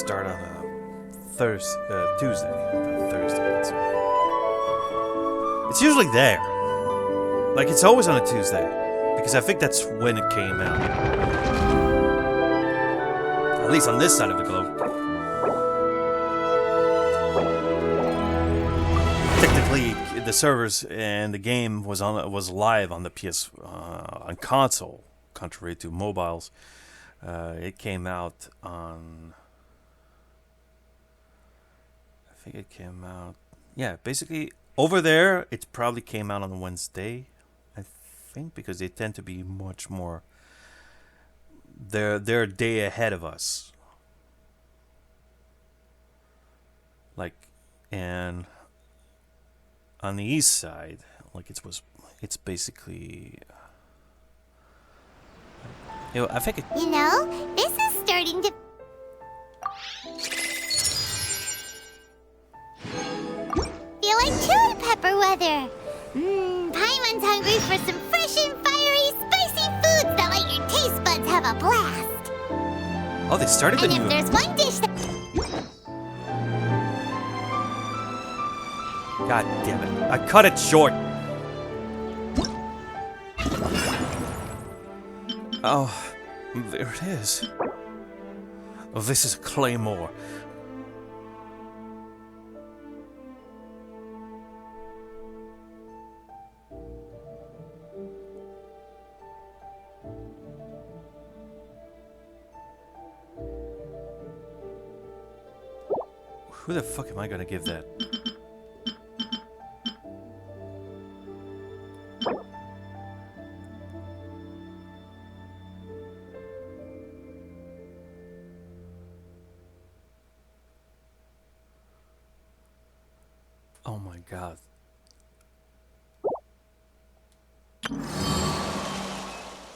start on a Tuesday. Thursday. It's usually there. Like, it's always on a Tuesday. Because I think that's when it came out. At least on this side of the globe. Technically, the servers and the game was live on the PS on console, contrary to mobiles. It came out on. I think it came out. Yeah, basically over there, it probably came out on Wednesday. I think because they tend to be much more. They're a day ahead of us. Like, and on the east side, like it's basically. I think it. You know, this is starting to. Feel like chili pepper weather. Paimon's hungry for some fresh and fiery, spicy foods that let your taste buds have a blast. Oh, they started the And new. if there's one dish that. God damn it! I cut it short. Oh, there it is. Oh, this is a claymore. Who the fuck am I gonna give that? Oh my god.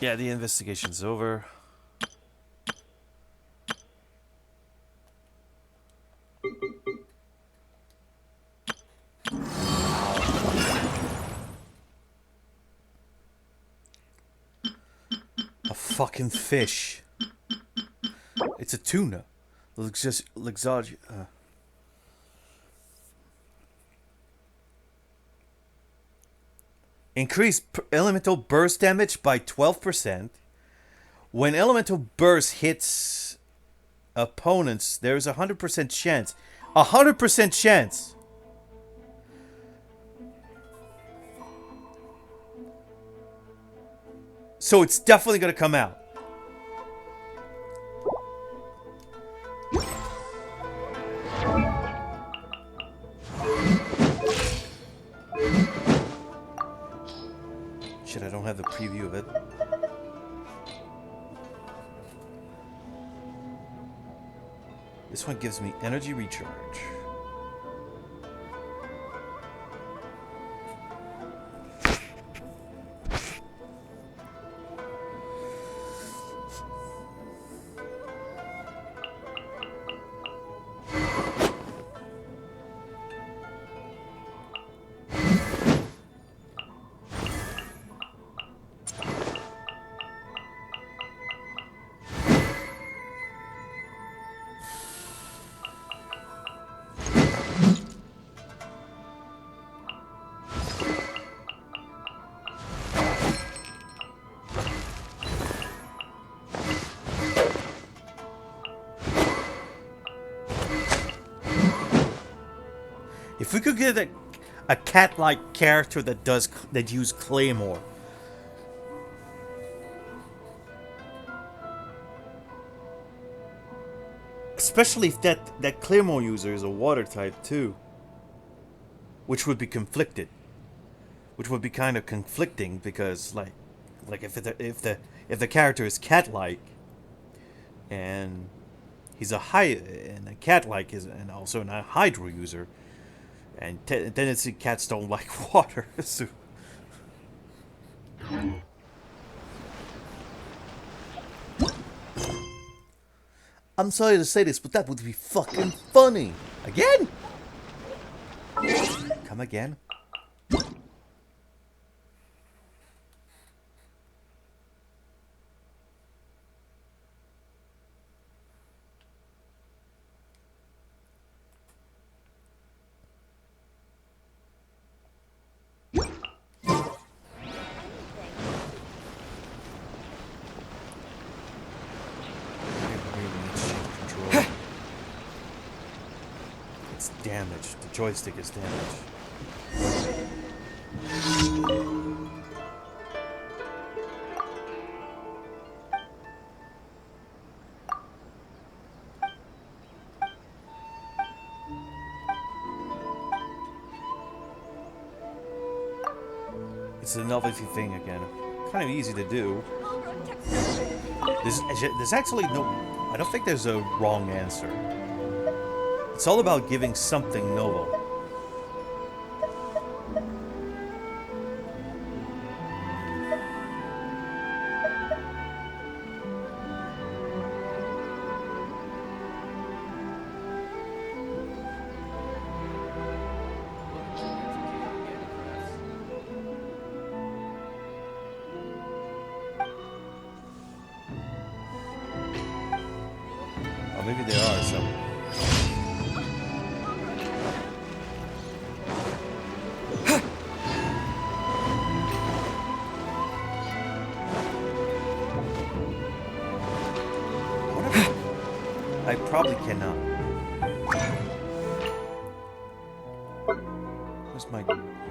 Yeah, the investigation's over. A fucking fish. It's a tuna. Increase elemental burst damage by 12%. When elemental burst hits opponents, there is a 100% chance. 100% chance! So it's definitely gonna come out. Shit, I don't have the preview of it. This one gives me energy recharge. If we could get a cat-like character that use Claymore. Especially if that Claymore user is a water type too. Which would be conflicted. Which would be kind of conflicting because like if the character is cat-like and he's a cat-like is and also a Hydro user. And tendency cats don't like water. So. I'm sorry to say this, but that would be fucking funny. Again? Come again? It's damaged. The joystick is damaged. It's a novelty thing again. Kind of easy to do. There's actually no... I don't think there's a wrong answer. It's all about giving something novel. Or maybe there are some. I probably cannot.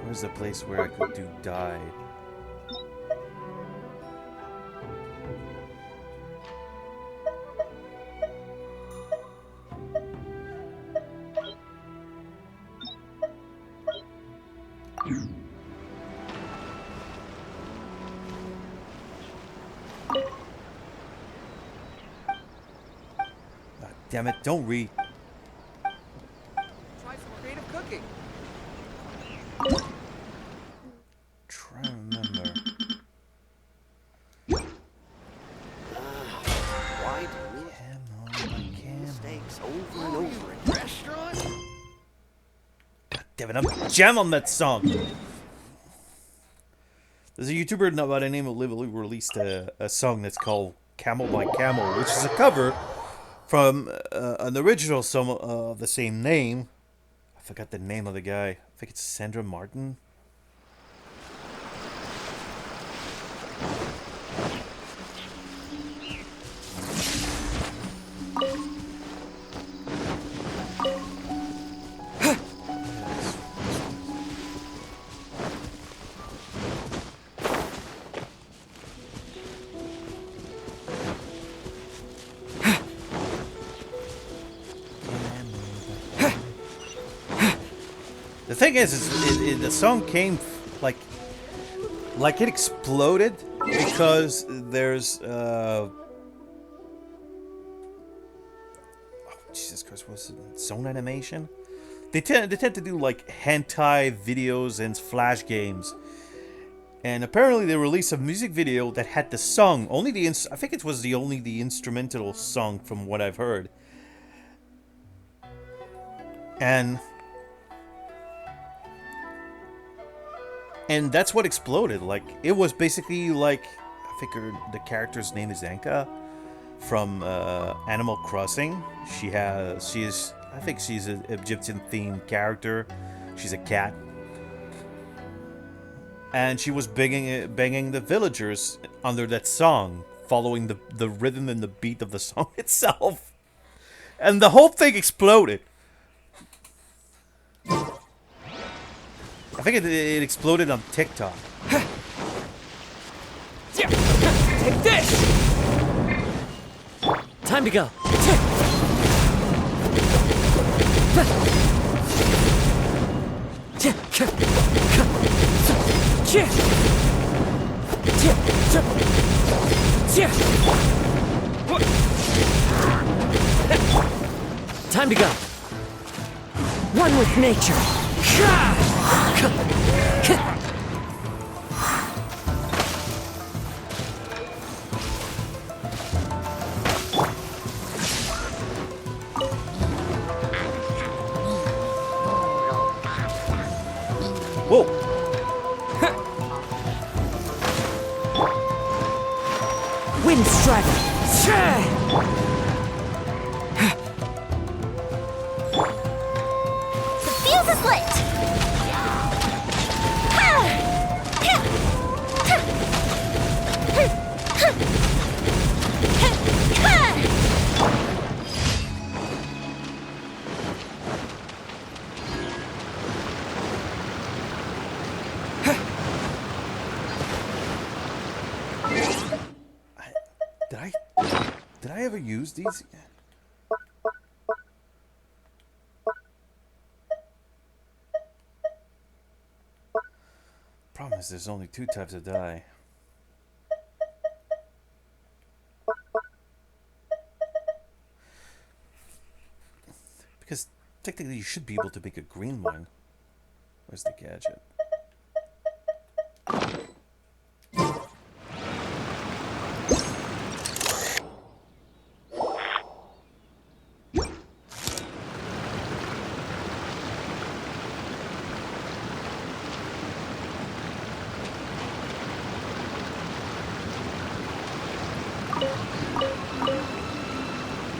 Where's the place where I could do die? Damn it, don't read. Try some creative cooking. Try to remember. Why do we mistakes over and over in restaurants? God damn it, I'm jam on that song. There's a YouTuber by the name of Lively released a song that's called Camel by Camel, which is a cover from an original song of the same name. I forgot the name of the guy. I think it's Sandra Martin. The thing is the song came like it exploded because there's oh, Jesus Christ, what's it? Zone Animation? They tend to do like hentai videos and flash games, and apparently they released a music video that had the song only the I think it was only the instrumental song from what I've heard, and that's what exploded. Like, it was basically like, I think the character's name is Anka from Animal Crossing. I think she's an Egyptian themed character. She's a cat. And she was banging the villagers under that song, following the rhythm and the beat of the song itself. And the whole thing exploded. I think it exploded on TikTok. Take this! Time to go. Time to go. One with nature. Whoa! Wind strike. The fuse is lit! Did I ever use these? Problem is, there's only 2 types of dye. Because technically you should be able to make a green one. Where's the gadget?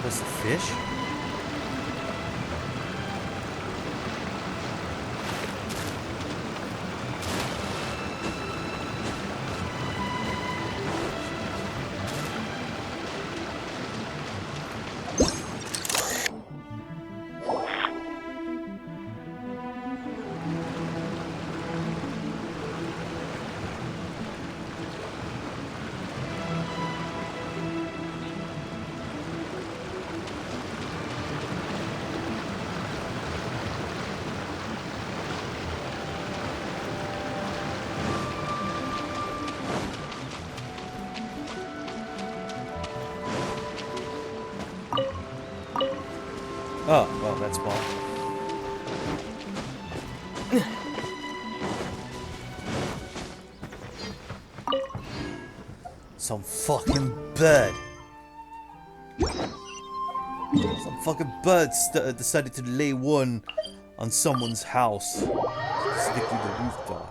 That's the fish? Oh, well, that's ball. Some fucking bird. Some fucking bird decided to lay one on someone's house. Stick through the roof door.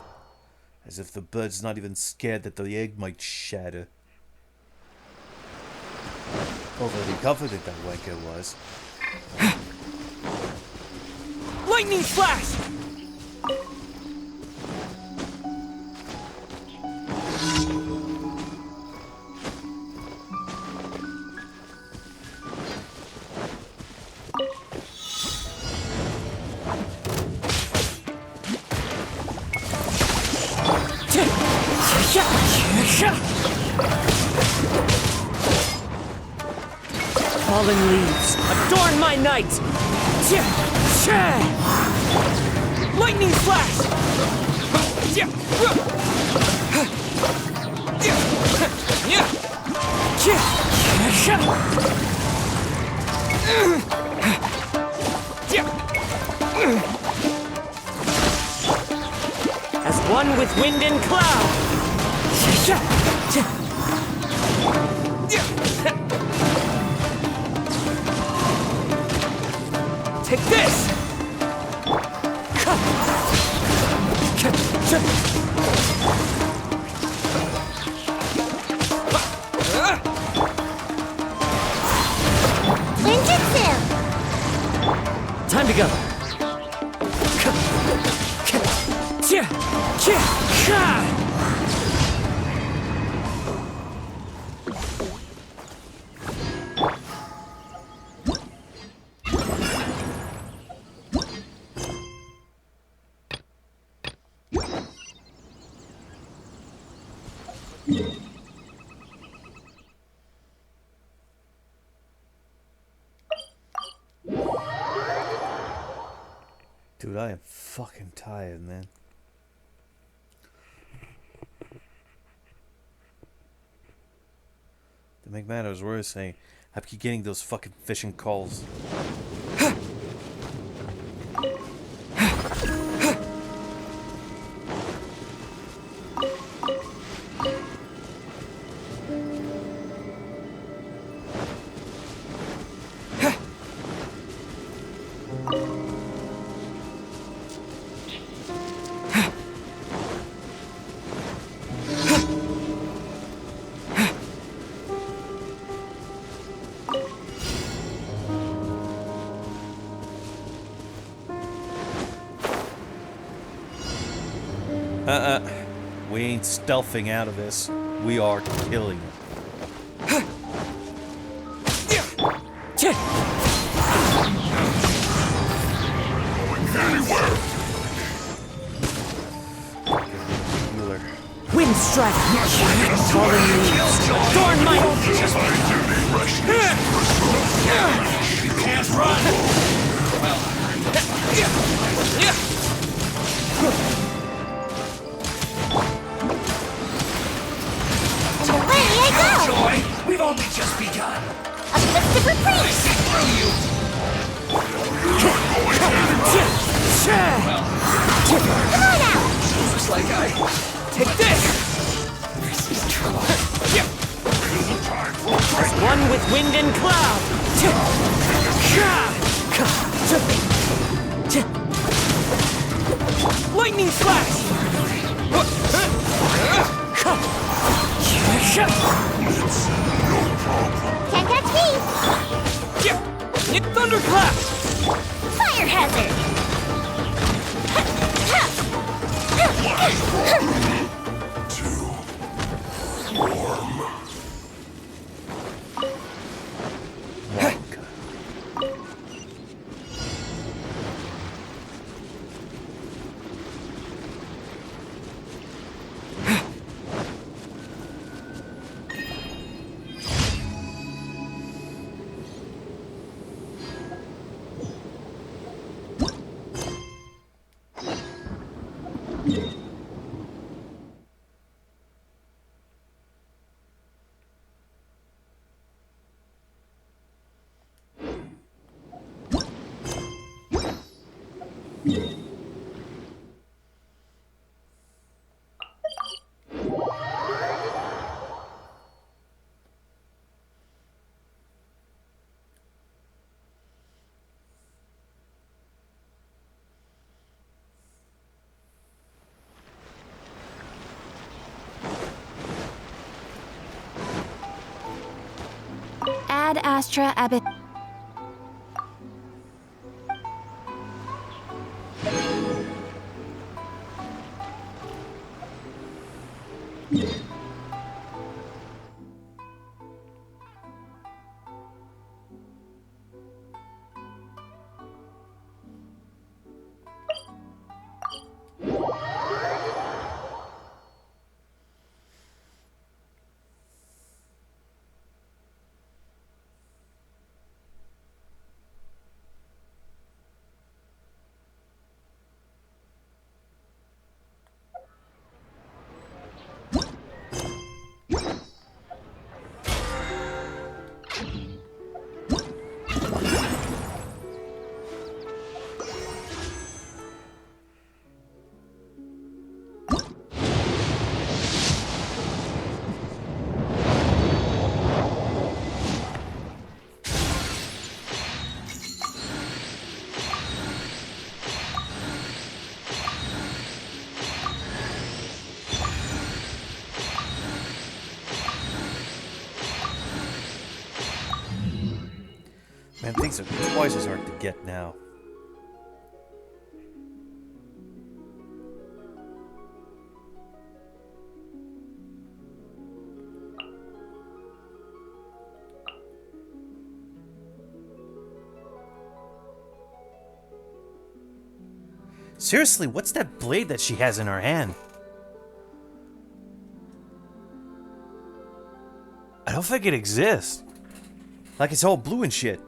As if the bird's not even scared that the egg might shatter. Overly confident that wanker was. Lightning flash! Fallen leaves, adorn my night! Lightning flash! As one with wind and cloud! Take this! Ninjutsu! Time to go. Dude, I am fucking tired, man. To make matters worse, I keep getting those fucking fishing calls. We ain't stealthing out of this. We are killing it. Wind strike! Fallen leaves! Adorn my... You can't run! And away I go! Joy, we've only just begun. A festive I reprieve! see through you! Come on out! Looks like Take this! This is trouble. One with wind and cloud! Lightning slash! Can't catch me! Thunderclap! Fire hazard! Ad Astra Abbot. Man, things are twice as hard to get now. Seriously, what's that blade that she has in her hand? I don't think it exists. Like it's all blue and shit.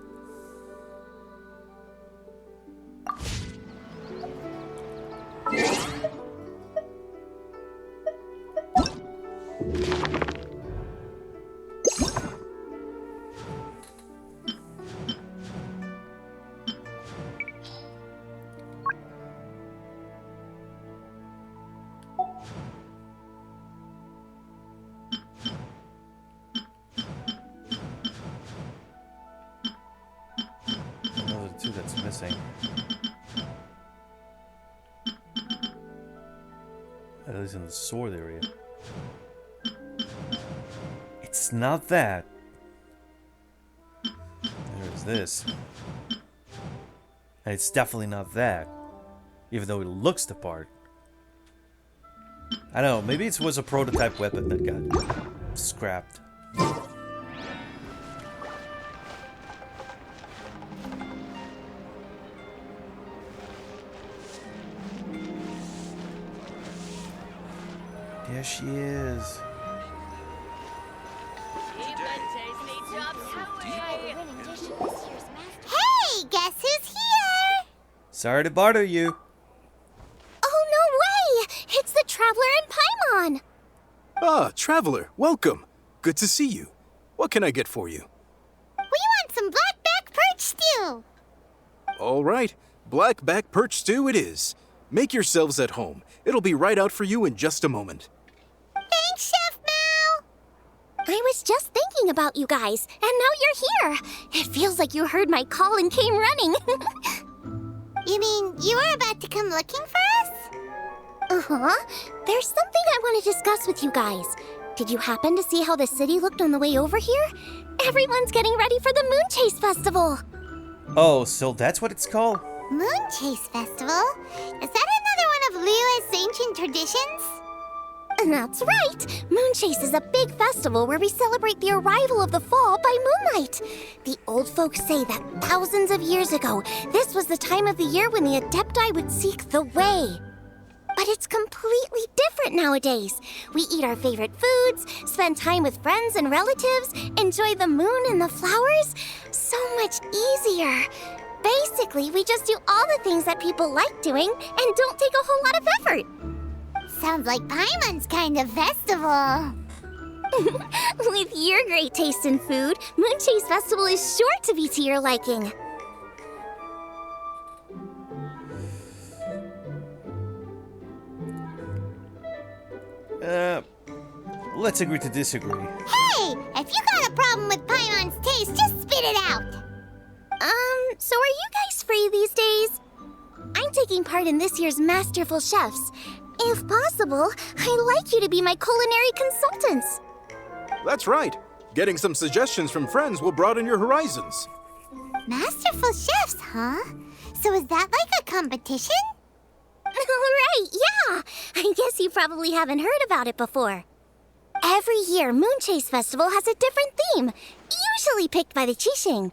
That's missing. At least in the sword area. It's not that. There's this. And it's definitely not that. Even though it looks the part. I don't know, maybe it was a prototype weapon that got scrapped. There she is. Sorry to bother you. Oh, no way! It's the Traveler and Paimon! Ah, Traveler, welcome. Good to see you. What can I get for you? We want some blackback perch stew! All right, black back perch stew it is. Make yourselves at home. It'll be right out for you in just a moment. Thanks, Chef Mao! I was just thinking about you guys, and now you're here. It feels like you heard my call and came running. You mean you were about to come looking for us? Uh-huh. There's something I want to discuss with you guys. Did you happen to see how the city looked on the way over here? Everyone's getting ready for the Moon Chase Festival. Oh, so that's what it's called? Moon Chase Festival? Is that another one of Liyue's ancient traditions? That's right! Moon Chase is a big festival where we celebrate the arrival of the fall by moonlight. The old folks say that thousands of years ago, this was the time of the year when the Adepti would seek the way. But it's completely different nowadays. We eat our favorite foods, spend time with friends and relatives, enjoy the moon and the flowers. So much easier. Basically, we just do all the things that people like doing and don't take a whole lot of effort. Sounds like Paimon's kind of festival. With your great taste in food, Moon Chase Festival is sure to be to your liking. Let's agree to disagree. Hey! If you got a problem with Paimon's taste, just spit it out! So are you guys free these days? I'm taking part in this year's Masterful Chefs. If possible, I'd like you to be my culinary consultants. That's right. Getting some suggestions from friends will broaden your horizons. Masterful Chefs, huh? So is that like a competition? Right, yeah! I guess you probably haven't heard about it before. Every year, Moon Chase Festival has a different theme, usually picked by the Qixing.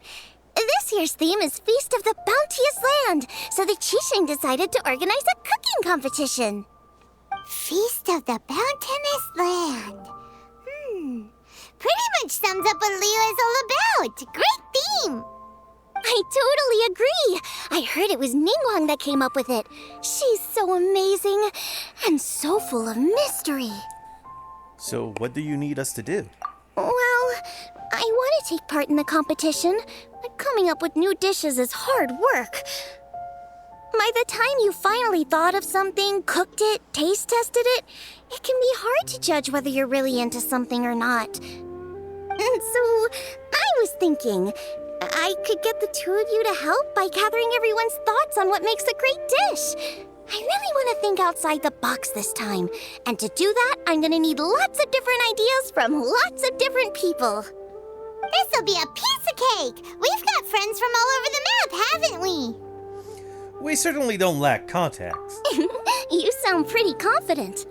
This year's theme is Feast of the Bounteous Land, so the Qixing decided to organize a cooking competition. Feast of the Bounteous Land. Pretty much sums up what Liyue is all about. Great theme! I totally agree. I heard it was Ningguang that came up with it. She's so amazing and so full of mystery. So what do you need us to do? Well, I want to take part in the competition, but coming up with new dishes is hard work. By the time you finally thought of something, cooked it, taste tested it, it can be hard to judge whether you're really into something or not. And so, I was thinking, I could get the two of you to help by gathering everyone's thoughts on what makes a great dish. I really want to think outside the box this time. And to do that, I'm going to need lots of different ideas from lots of different people. This'll be a piece of cake! We've got friends from all over the map, haven't we? We certainly don't lack contacts. You sound pretty confident.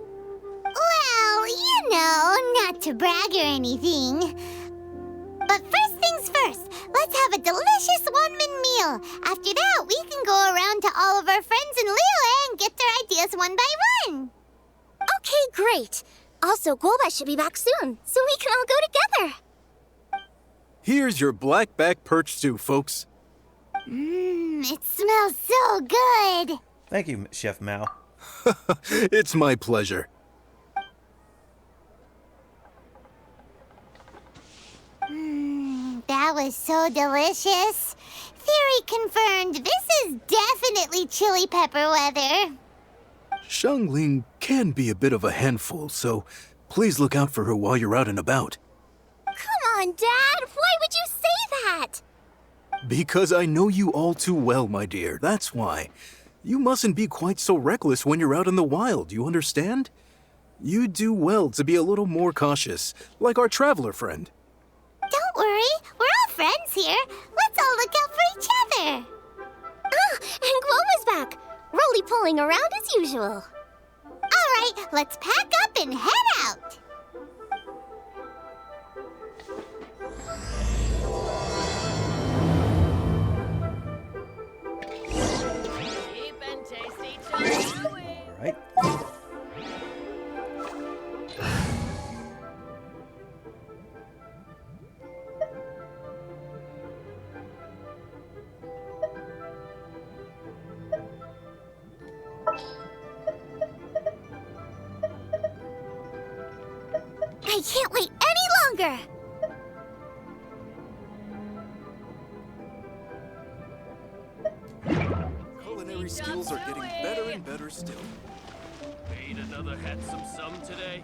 Well, you know, not to brag or anything. But first things first, let's have a delicious one-man meal. After that, we can go around to all of our friends in Liyue and get their ideas one by one. Okay, great. Also, Guoba should be back soon, so we can all go together. Here's your black back perch stew, folks. It smells so good. Thank you, Chef Mao. It's my pleasure. That was so delicious. Theory confirmed. This is definitely chili pepper weather. Xiangling can be a bit of a handful, so please look out for her while you're out and about. Come on, Dad. Why would you say that? Because I know you all too well, my dear. That's why. You mustn't be quite so reckless when you're out in the wild, you understand? You do well to be a little more cautious, like our traveler friend. Don't worry. We're all friends here. Let's all look out for each other. Ah, and Guoma's back. Roly-poling around as usual. All right, let's pack up and head out. Cheap and tasty chili. All right. I can't wait any longer! Culinary skills are getting better and better still. Made another handsome sum today.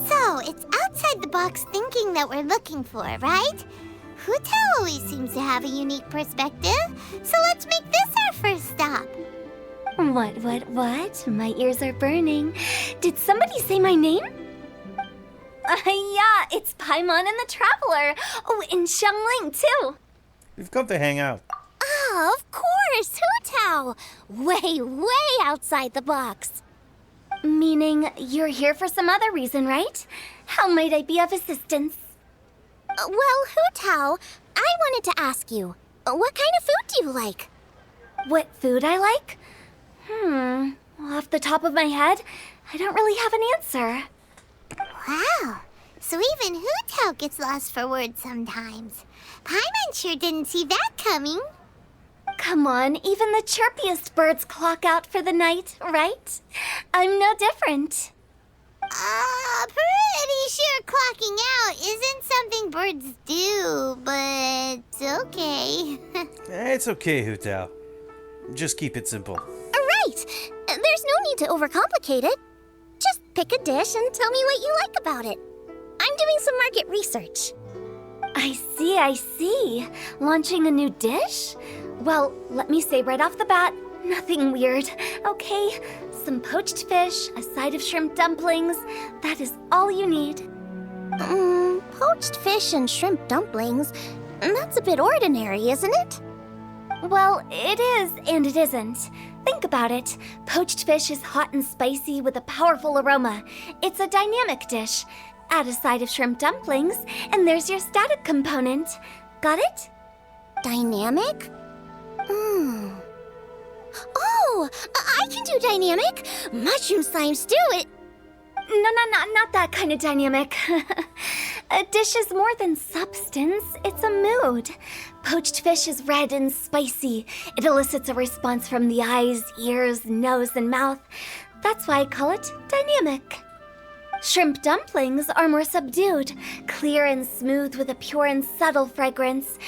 So, it's outside the box thinking that we're looking for, right? Hutao always seems to have a unique perspective, so let's make this our first stop. What? My ears are burning. Did somebody say my name? Yeah, it's Paimon and the Traveler. Oh, and Xiangling, too. We've come to hang out. Oh, of course, Hutao! Way outside the box. Meaning you're here for some other reason, right? How might I be of assistance? Well, Hutao, I wanted to ask you, what kind of food do you like? What food I like? Off the top of my head, I don't really have an answer. Wow, so even Hutao gets lost for words sometimes. Paimon sure didn't see that coming. Come on, even the chirpiest birds clock out for the night, right? I'm no different. Pretty sure clocking out isn't something birds do, but okay. It's okay, Hutao. Just keep it simple. Right! There's no need to overcomplicate it. Just pick a dish and tell me what you like about it. I'm doing some market research. I see. Launching a new dish? Well, let me say right off the bat, nothing weird, okay? Some poached fish, a side of shrimp dumplings. That is all you need. Poached fish and shrimp dumplings? That's a bit ordinary, isn't it? Well, it is and it isn't. Think about it. Poached fish is hot and spicy with a powerful aroma. It's a dynamic dish. Add a side of shrimp dumplings, and there's your static component. Got it? Dynamic? Oh, I can do dynamic. Mushroom slime stew. No, not that kind of dynamic. A dish is more than substance, it's a mood. Poached fish is red and spicy. It elicits a response from the eyes, ears, nose, and mouth. That's why I call it dynamic. Shrimp dumplings are more subdued, clear and smooth with a pure and subtle fragrance.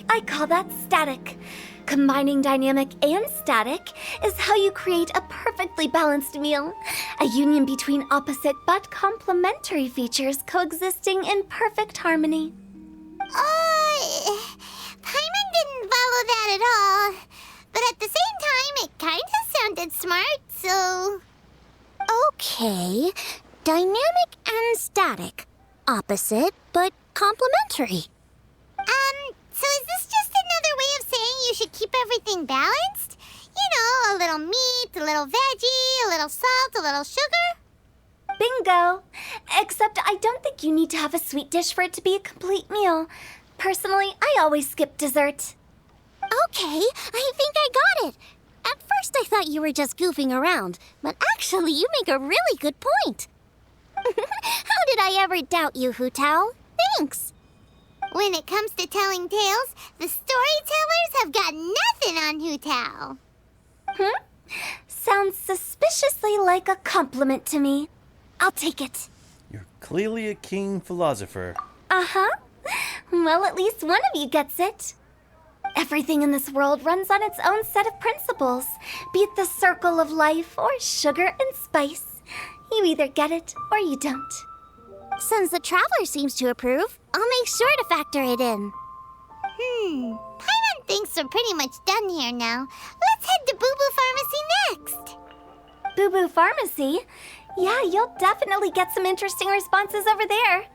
I call that static. Combining dynamic and static is how you create a perfectly balanced meal. A union between opposite but complementary features coexisting in perfect harmony. Paimon didn't follow that at all. But at the same time, it kinda sounded smart, so... Okay, dynamic and static. Opposite, but complementary. So is this just another way of saying you should keep everything balanced? You know, a little meat, a little veggie, a little salt, a little sugar? Bingo! Except I don't think you need to have a sweet dish for it to be a complete meal. Personally, I always skip dessert. Okay, I think I got it. At first I thought you were just goofing around, but actually you make a really good point. How did I ever doubt you, Hutao? Thanks. When it comes to telling tales, the storytellers have got nothing on Hutao. Sounds suspiciously like a compliment to me. I'll take it. You're clearly a keen philosopher. Uh-huh. Well, at least one of you gets it. Everything in this world runs on its own set of principles, be it the circle of life or sugar and spice. You either get it or you don't. Since the Traveler seems to approve, I'll make sure to factor it in. Paimon thinks we're pretty much done here now. Let's head to Boo Boo Pharmacy next. Boo Boo Pharmacy? Yeah, you'll definitely get some interesting responses over there.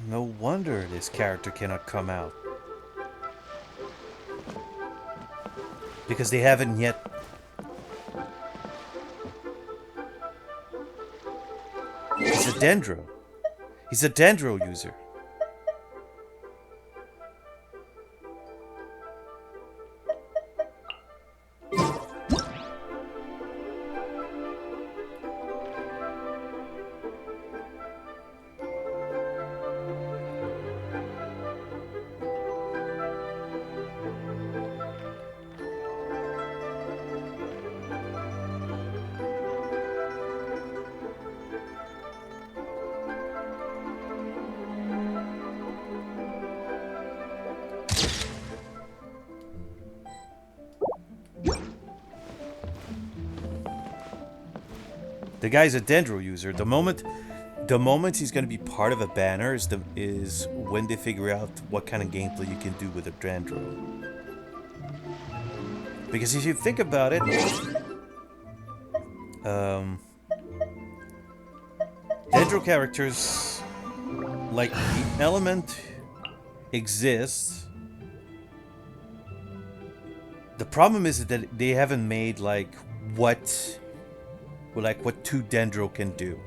No wonder this character cannot come out. Because they haven't yet... He's a Dendro. He's a Dendro user. The guy's a Dendro user. The moment he's going to be part of a banner is when they figure out what kind of gameplay you can do with a Dendro. Because if you think about it, Dendro characters, like, the element exists. The problem is that they haven't made what two Dendro can do.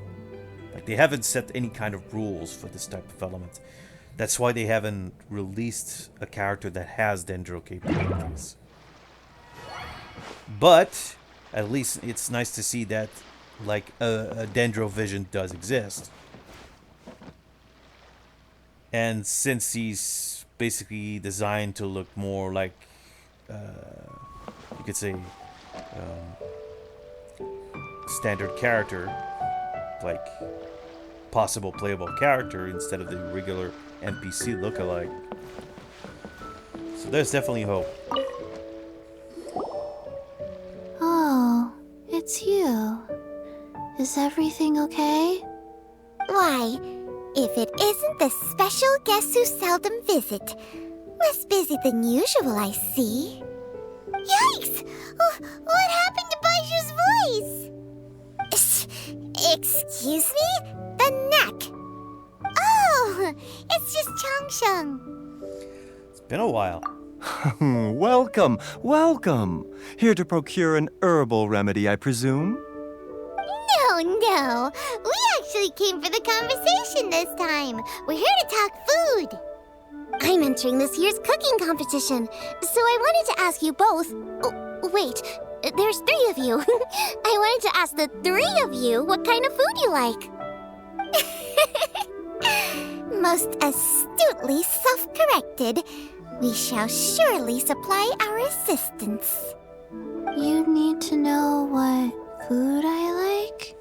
Like, they haven't set any kind of rules for this type of element. That's why they haven't released a character that has Dendro capabilities. But at least it's nice to see that, like, a Dendro vision does exist. And since he's basically designed to look more like, you could say, standard character, like possible playable character instead of the regular NPC lookalike. So there's definitely hope. Oh, it's you. Is everything okay? Why, if it isn't the special guests who seldom visit. Less busy than usual, I see. Yikes! What happened to Baishu's voice? Excuse me? The neck. Oh, it's just Changsheng. It's been a while. Welcome, welcome. Here to procure an herbal remedy, I presume? No. We actually came for the conversation this time. We're here to talk food. I'm entering this year's cooking competition, so I wanted to ask you both... Oh, wait, there's 3 of you. I wanted to ask the 3 of you what kind of food you like. Most astutely self-corrected. We shall surely supply our assistance. You need to know what food I like?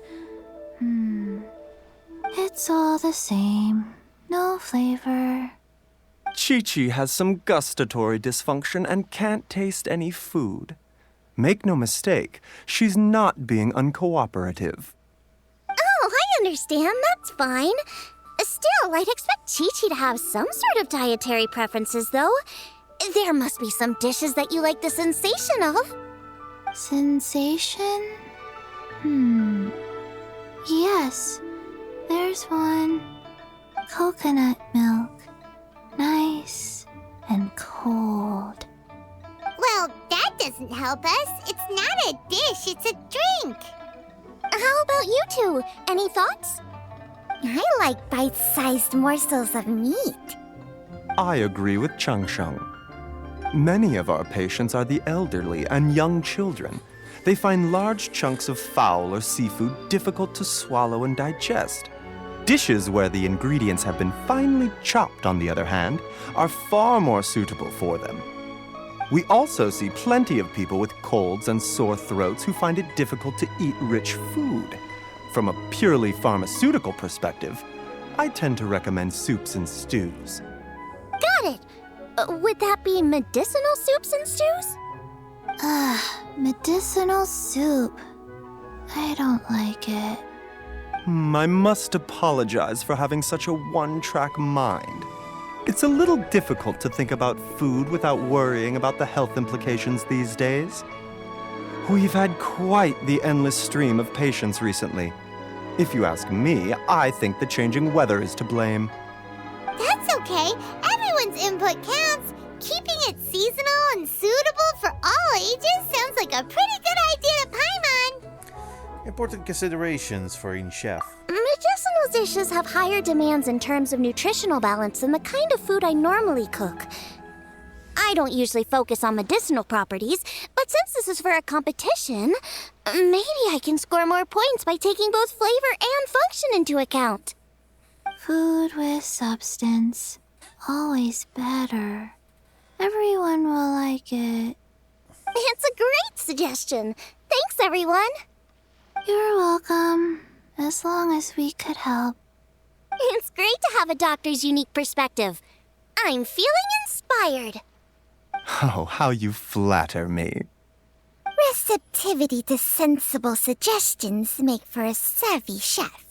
It's all the same. No flavor. Chi-Chi has some gustatory dysfunction and can't taste any food. Make no mistake, she's not being uncooperative. Oh, I understand. That's fine. Still, I'd expect Chi-Chi to have some sort of dietary preferences, though. There must be some dishes that you like the sensation of. Sensation? Yes, there's one. Coconut milk. Nice and cold. Well, that doesn't help us. It's not a dish, it's a drink. How about you two? Any thoughts? I like bite-sized morsels of meat. I agree with Changsheng. Many of our patients are the elderly and young children. They find large chunks of fowl or seafood difficult to swallow and digest. Dishes where the ingredients have been finely chopped, on the other hand, are far more suitable for them. We also see plenty of people with colds and sore throats who find it difficult to eat rich food. From a purely pharmaceutical perspective, I tend to recommend soups and stews. Got it. Would that be medicinal soups and stews? Medicinal soup. I don't like it. I must apologize for having such a one-track mind. It's a little difficult to think about food without worrying about the health implications these days. We've had quite the endless stream of patients recently. If you ask me, I think the changing weather is to blame. That's okay. Everyone's input counts. Keeping it seasonal and suitable for all ages sounds like a pretty good idea to Paimon. Important considerations for each chef. Medicinal dishes have higher demands in terms of nutritional balance than the kind of food I normally cook. I don't usually focus on medicinal properties, but since this is for a competition, maybe I can score more points by taking both flavor and function into account. Food with substance. Always better. Everyone will like it. It's a great suggestion. Thanks, everyone. You're welcome. As long as we could help. It's great to have a doctor's unique perspective. I'm feeling inspired. Oh, how you flatter me. Receptivity to sensible suggestions make for a savvy chef.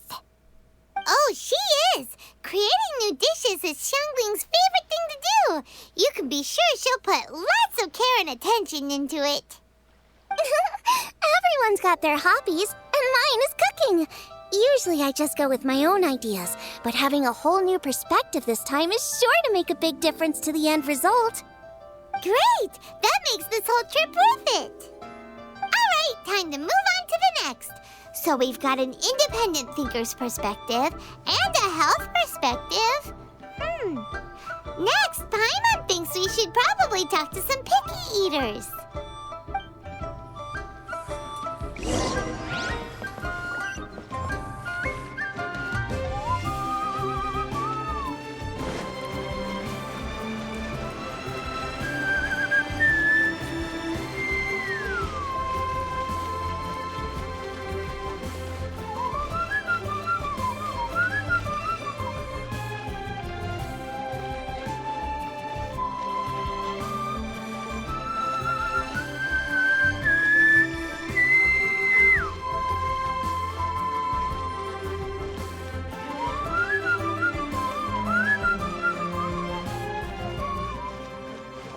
Oh, she is! Creating new dishes is Xiangling's favorite thing to do. You can be sure she'll put lots of care and attention into it. Everyone's got their hobbies, and mine is cooking. Usually I just go with my own ideas, but having a whole new perspective this time is sure to make a big difference to the end result. Great! That makes this whole trip worth it. Alright, time to move on to the next. So we've got an independent thinker's perspective and a health perspective. Next, Paimon thinks we should probably talk to some picky eaters.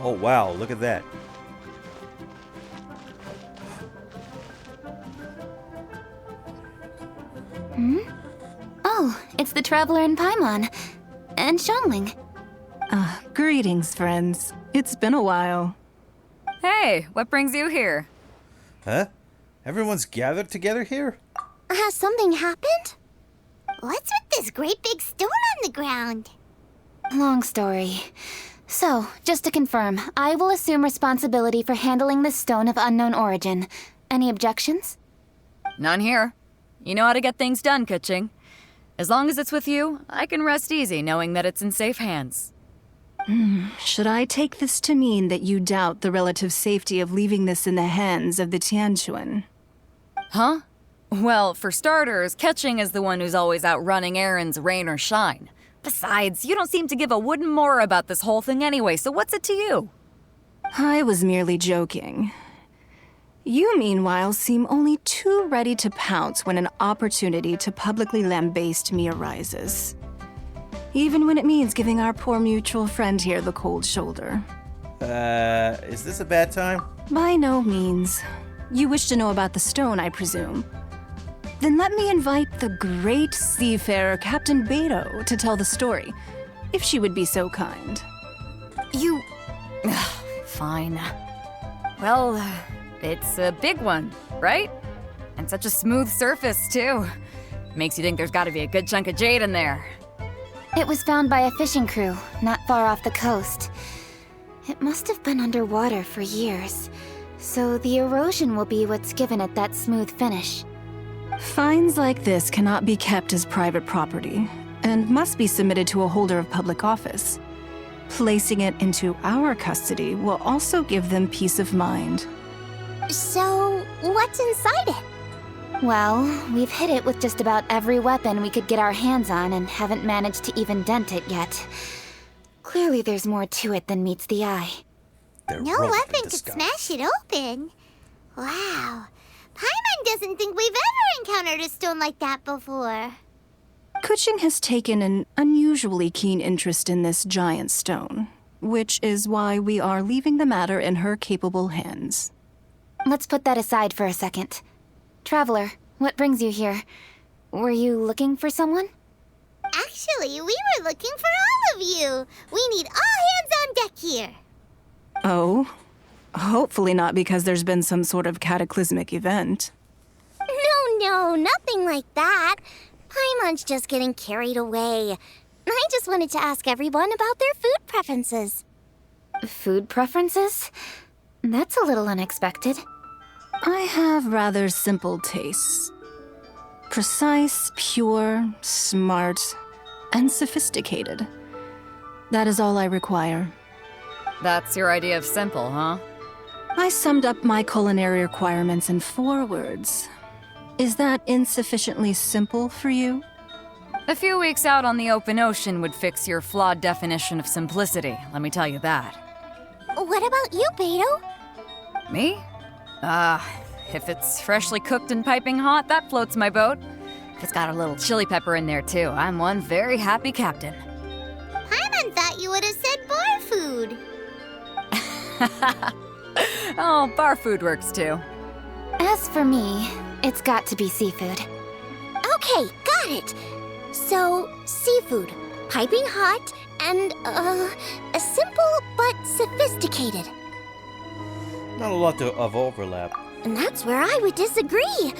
Oh wow, look at that. Oh, it's the Traveler and Paimon. And Xiangling. Greetings, friends. It's been a while. Hey, what brings you here? Huh? Everyone's gathered together here? Has something happened? What's with this great big stone on the ground? Long story. So, just to confirm, I will assume responsibility for handling this stone of unknown origin. Any objections? None here. You know how to get things done, Kuching. As long as it's with you, I can rest easy knowing that it's in safe hands. Should I take this to mean that you doubt the relative safety of leaving this in the hands of the Tianquan? Huh? Well, for starters, Kuching is the one who's always out running errands, rain or shine. Besides, you don't seem to give a wooden more about this whole thing anyway, so what's it to you? I was merely joking. You, meanwhile, seem only too ready to pounce when an opportunity to publicly lambaste me arises. Even when it means giving our poor mutual friend here the cold shoulder. Is this a bad time? By no means. You wish to know about the stone, I presume. Then let me invite the great seafarer Captain Beto to tell the story, if she would be so kind. You... Fine. Well, it's a big one, right? And such a smooth surface, too. Makes you think there's gotta be a good chunk of jade in there. It was found by a fishing crew, not far off the coast. It must have been underwater for years, so the erosion will be what's given it that smooth finish. Finds like this cannot be kept as private property, and must be submitted to a holder of public office. Placing it into our custody will also give them peace of mind. So, what's inside it? Well, we've hit it with just about every weapon we could get our hands on and haven't managed to even dent it yet. Clearly there's more to it than meets the eye. No weapon could smash it open. Wow. Paimon doesn't think we've ever encountered a stone like that before. Kuching has taken an unusually keen interest in this giant stone, which is why we are leaving the matter in her capable hands. Let's put that aside for a second. Traveler, what brings you here? Were you looking for someone? Actually, Actually, we were looking for all of you. We need all hands on deck here. Oh? Hopefully not because there's been some sort of cataclysmic event. No, nothing like that. Paimon's just getting carried away. I just wanted to ask everyone about their food preferences. Food preferences? That's a little unexpected. I have rather simple tastes. Precise, pure, smart, and sophisticated. That is all I require. That's your idea of simple, huh? I summed up my culinary requirements in 4 words. Is that insufficiently simple for you? A few weeks out on the open ocean would fix your flawed definition of simplicity, let me tell you that. What about you, Beto? Me? If it's freshly cooked and piping hot, that floats my boat. If it's got a little chili pepper in there too, I'm one very happy captain. Paimon thought you would have said bar food. Oh, bar food works too. As for me, it's got to be seafood. Okay, got it. So, seafood, piping hot, and, simple but sophisticated. Not a lot of overlap. And that's where I would disagree.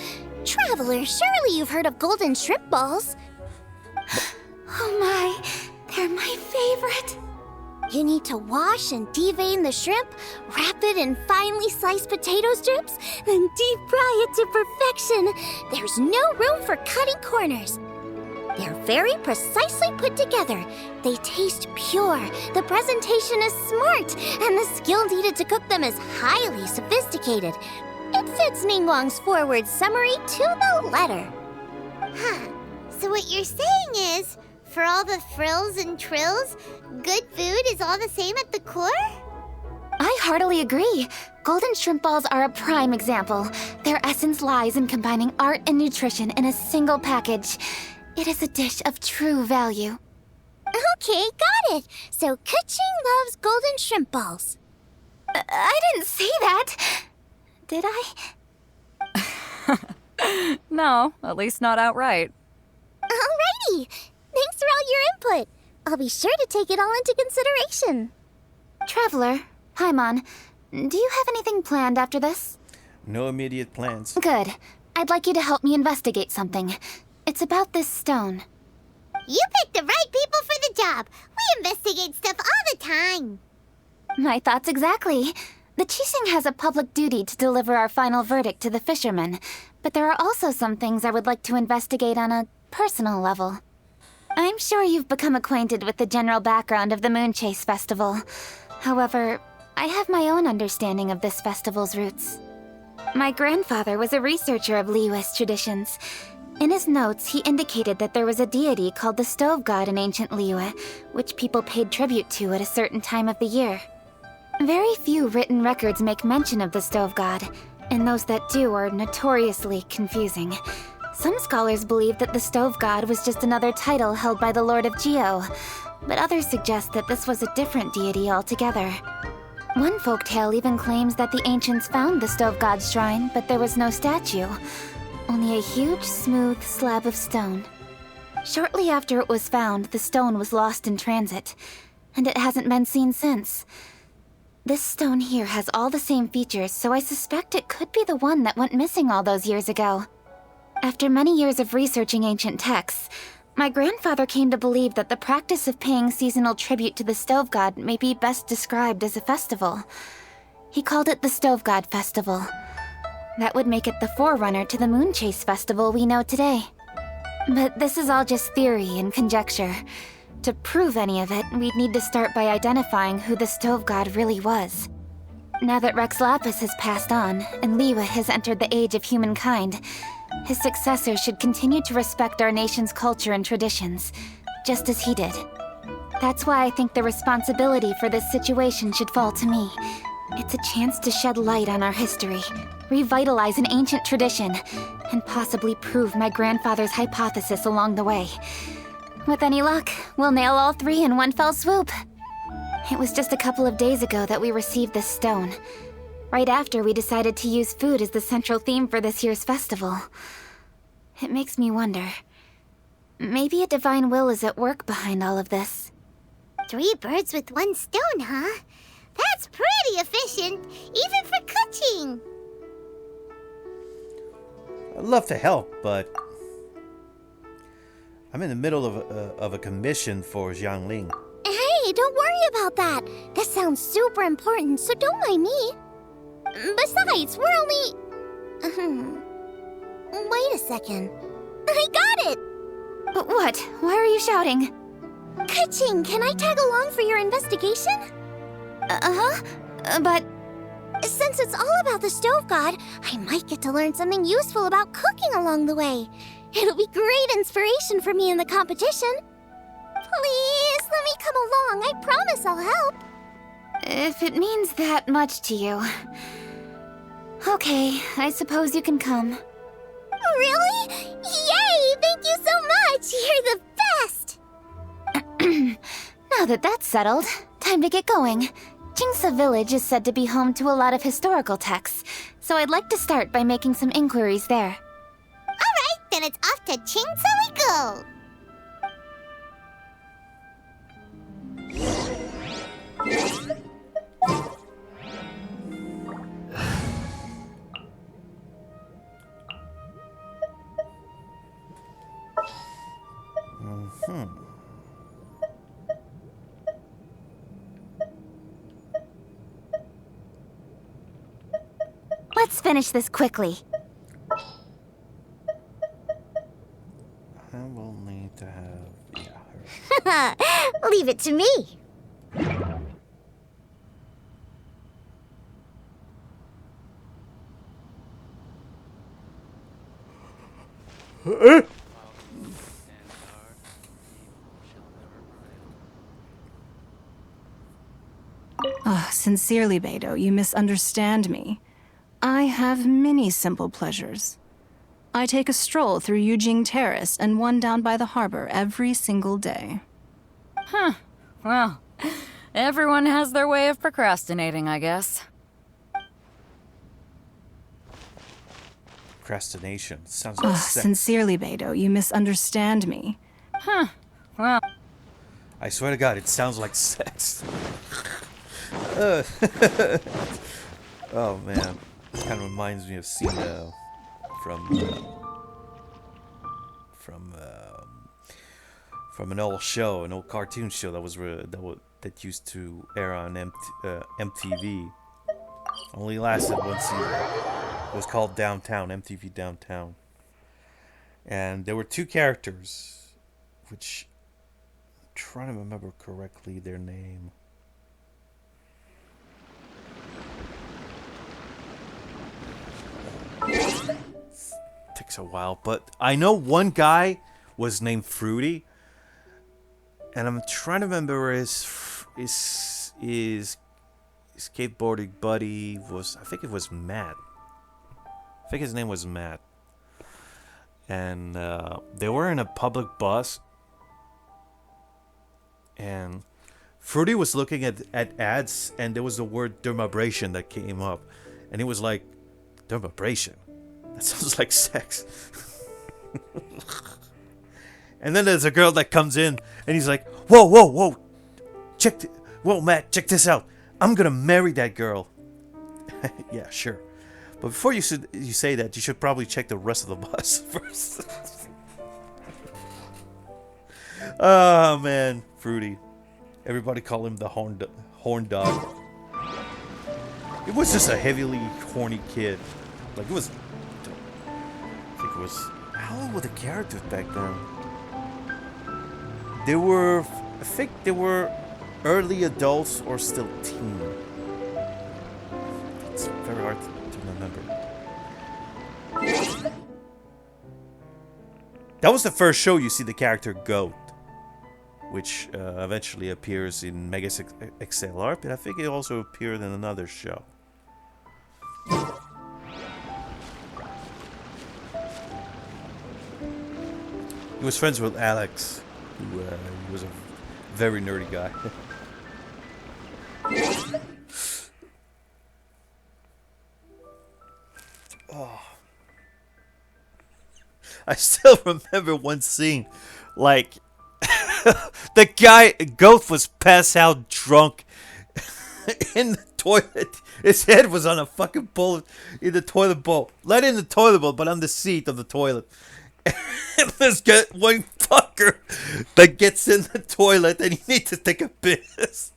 Traveler, surely you've heard of golden shrimp balls. Oh my, they're my favorite. You need to wash and devein the shrimp, wrap it in finely sliced potato strips, then deep fry it to perfection. There's no room for cutting corners. They're very precisely put together. They taste pure, the presentation is smart, and the skill needed to cook them is highly sophisticated. It fits Ningguang's forward summary to the letter. Huh. So what you're saying is, for all the frills and trills, good food is all the same at the core? I heartily agree. Golden shrimp balls are a prime example. Their essence lies in combining art and nutrition in a single package. It is a dish of true value. Okay, got it. So Kuching loves golden shrimp balls. I didn't say that. Did I? No, at least not outright. Alrighty. Thanks for all your input. I'll be sure to take it all into consideration. Traveler, Paimon, do you have anything planned after this? No immediate plans. Good. I'd like you to help me investigate something. It's about this stone. You picked the right people for the job. We investigate stuff all the time. My thoughts exactly. The Qixing has a public duty to deliver our final verdict to the fishermen, but there are also some things I would like to investigate on a personal level. I'm sure you've become acquainted with the general background of the Moonchase Festival. However, I have my own understanding of this festival's roots. My grandfather was a researcher of Liyue's traditions. In his notes, he indicated that there was a deity called the Stove God in ancient Liyue, which people paid tribute to at a certain time of the year. Very few written records make mention of the Stove God, and those that do are notoriously confusing. Some scholars believe that the Stove God was just another title held by the Lord of Geo, but others suggest that this was a different deity altogether. One folktale even claims that the ancients found the Stove God's shrine, but there was no statue, only a huge, smooth slab of stone. Shortly after it was found, the stone was lost in transit, and it hasn't been seen since. This stone here has all the same features, so I suspect it could be the one that went missing all those years ago. After many years of researching ancient texts, my grandfather came to believe that the practice of paying seasonal tribute to the Stove God may be best described as a festival. He called it the Stove God Festival. That would make it the forerunner to the Moonchase Festival we know today. But this is all just theory and conjecture. To prove any of it, we'd need to start by identifying who the Stove God really was. Now that Rex Lapis has passed on, and Liyue has entered the age of humankind, his successor should continue to respect our nation's culture and traditions, just as he did. That's why I think the responsibility for this situation should fall to me. It's a chance to shed light on our history, revitalize an ancient tradition, and possibly prove my grandfather's hypothesis along the way. With any luck, we'll nail all 3 in one fell swoop. It was just a couple of days ago that we received this stone. Right after we decided to use food as the central theme for this year's festival. It makes me wonder. Maybe a divine will is at work behind all of this. 3 birds with 1 stone, huh? That's pretty efficient, even for cooking. I'd love to help, but I'm in the middle of a commission for Jiangling. Hey, don't worry about that. This sounds super important, so don't mind me. Besides, we're only... Wait a second. I got it! What? Why are you shouting? Ka-ching, can I tag along for your investigation? Uh-huh. But... Since it's all about the stove god, I might get to learn something useful about cooking along the way. It'll be great inspiration for me in the competition. Please, let me come along. I promise I'll help. If it means that much to you... Okay, I suppose you can come. Really? Yay! Thank you so much! You're the best! Now that that's settled, time to get going. Jingsa Village is said to be home to a lot of historical texts, so I'd like to start by making some inquiries there. Alright, then it's off to Jingsa we go! Let's finish this quickly. I will need to have... Leave it to me. Sincerely, Beidou, you misunderstand me. I have many simple pleasures. I take a stroll through Yujing Terrace and one down by the harbor every single day. Huh. Well, everyone has their way of procrastinating, I guess. Procrastination. Sounds like sex. Sincerely, Beidou, you misunderstand me. Huh. Well... I swear to God, it sounds like sex. Oh, man. It kind of reminds me of Cena from an old show, an old cartoon show that used to air on MTV. Only lasted 1 season. It was called Downtown, MTV Downtown. And there were 2 characters, which I'm trying to remember correctly their name. Takes a while, but I know one guy was named Fruity, and I'm trying to remember his skateboarding buddy was, I think it was Matt. I think his name was Matt, and they were in a public bus, and Fruity was looking at ads, and there was the word dermabrasion that came up, and he was like, dermabrasion? That sounds like sex. And then there's a girl that comes in, and he's like, whoa, whoa, whoa. Whoa, Matt, check this out. I'm gonna marry that girl. Yeah, sure. But before you say that, you should probably check the rest of the bus first. Oh, man. Fruity. Everybody call him the horn dog. It was just a heavily horny kid. Like, it was... I think it was... How old were the characters back then? They were... I think they were early adults or still teen. It's very hard to remember. That was the first show you see the character Goat, which eventually appears in Mega XLR, but I think it also appeared in another show. He was friends with Alex, who was a very nerdy guy. Oh. I still remember one scene, like the guy Goth was passed out drunk in the toilet. His head was on a fucking bowl in the toilet bowl, not in the toilet bowl, but on the seat of the toilet. And there's one fucker that gets in the toilet and he needs to take a piss.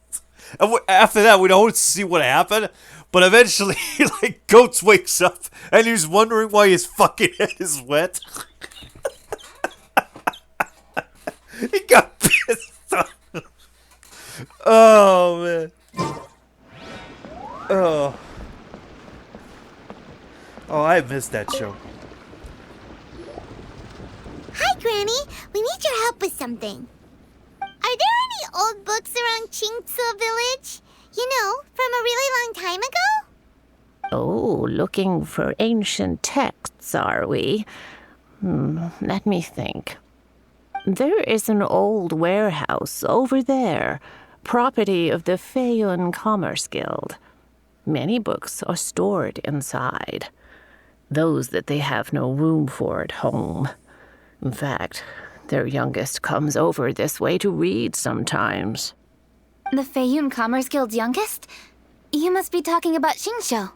And after that, we don't see what happened. But eventually, like, Goats wakes up and he's wondering why his fucking head is wet. He got pissed off. Oh, man. Oh. Oh, I missed that show. Hi, Granny. We need your help with something. Are there any old books around Chingsu Village? You know, from a really long time ago? Oh, looking for ancient texts, are we? Let me think. There is an old warehouse over there, property of the Feiyun Commerce Guild. Many books are stored inside, those that they have no room for at home. In fact, their youngest comes over this way to read sometimes. The Feiyun Commerce Guild's youngest? You must be talking about Xingqiu.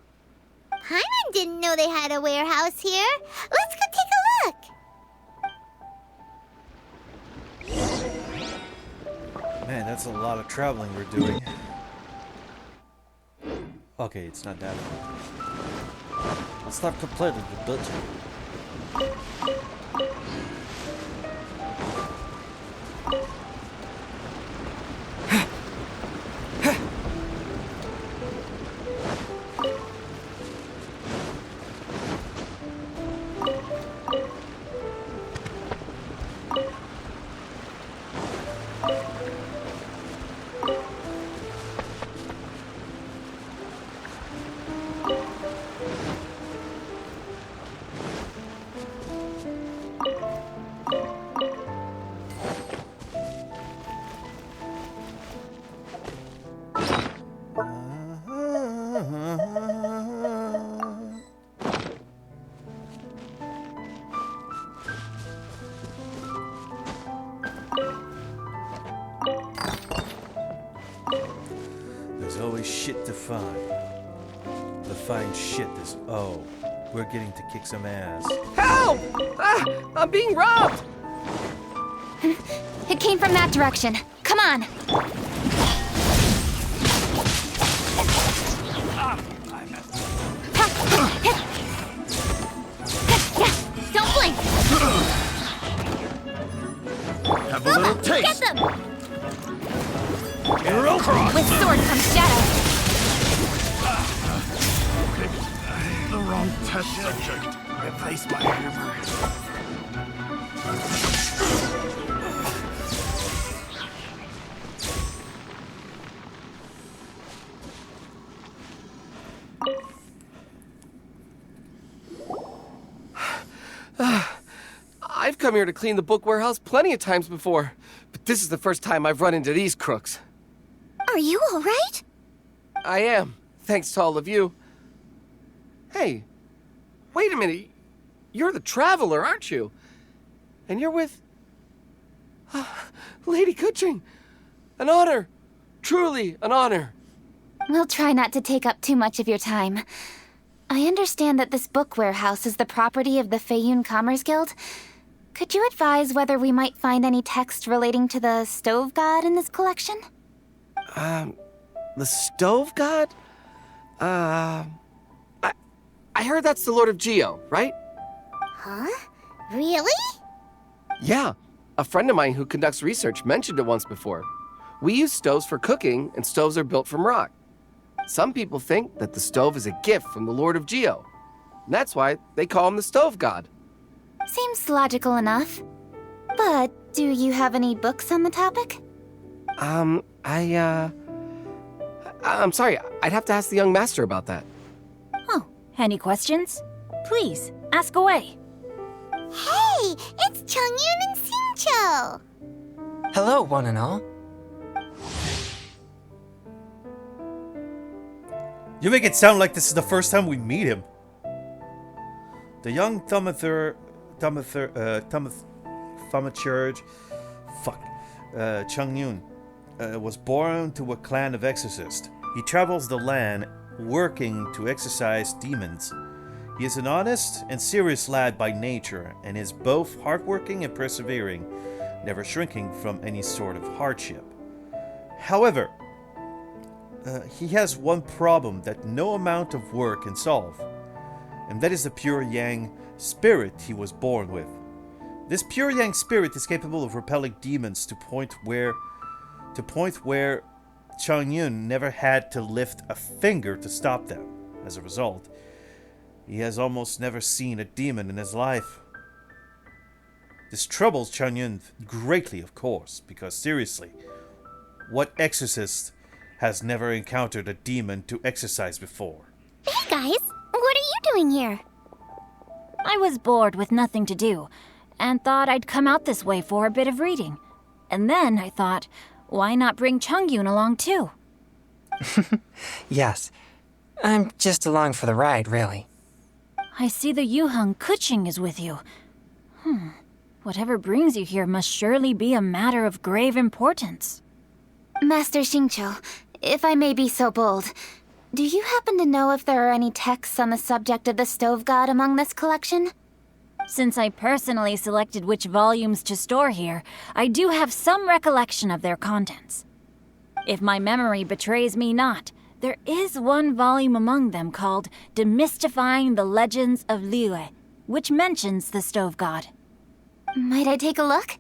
Paimon didn't know they had a warehouse here. Let's go take a look. Man, that's a lot of traveling we're doing. Okay, it's not that. It's not completed the dungeon. There's always shit to find. The fine shit is... Oh, we're getting to kick some ass. Help! Ah, I'm being robbed! It came from that direction. Come on! Don't blink! Have a little taste. Get them! You're over. With sword comes shadow. The wrong test subject. Replace my hammer. I've come here to clean the book warehouse plenty of times before, but this is the first time I've run into these crooks. Are you all right? I am, thanks to all of you. Hey, wait a minute. You're the traveler, aren't you? And you're with... Lady Kuching. An honor. Truly an honor. We'll try not to take up too much of your time. I understand that this book warehouse is the property of the Feiyun Commerce Guild. Could you advise whether we might find any text relating to the stove god in this collection? The stove god? I heard that's the Lord of Geo, right? Huh? Really? Yeah. A friend of mine who conducts research mentioned it once before. We use stoves for cooking, and stoves are built from rock. Some people think that the stove is a gift from the Lord of Geo. And that's why they call him the stove god. Seems logical enough. But do you have any books on the topic? I'm sorry. I'd have to ask the young master about that. Oh, any questions? Please, ask away. Hey, it's Chongyun and Xingqiu. Hello, one and all. You make it sound like this is the first time we meet him. The young thaumaturge, Chung Yun, was born to a clan of exorcists. He travels the land working to exorcise demons. He is an honest and serious lad by nature, and is both hardworking and persevering, never shrinking from any sort of hardship. However, he has one problem that no amount of work can solve, and that is the pure Yang spirit he was born with. This pure Yang spirit is capable of repelling demons to point where Chung Yun never had to lift a finger to stop them. As a result, he has almost never seen a demon in his life. This troubles Chung Yun greatly, of course, because seriously, what exorcist has never encountered a demon to exorcise before? Hey guys, what are you doing here? I was bored with nothing to do, and thought I'd come out this way for a bit of reading. And then I thought, why not bring Chung Yun along too? Yes. I'm just along for the ride, really. I see the Yuheng Kuching is with you. Whatever brings you here must surely be a matter of grave importance. Master Xingqiu, if I may be so bold, do you happen to know if there are any texts on the subject of the stove god among this collection? Since I personally selected which volumes to store here, I do have some recollection of their contents. If my memory betrays me not, there is one volume among them called Demystifying the Legends of Liyue, which mentions the stove god. Might I take a look?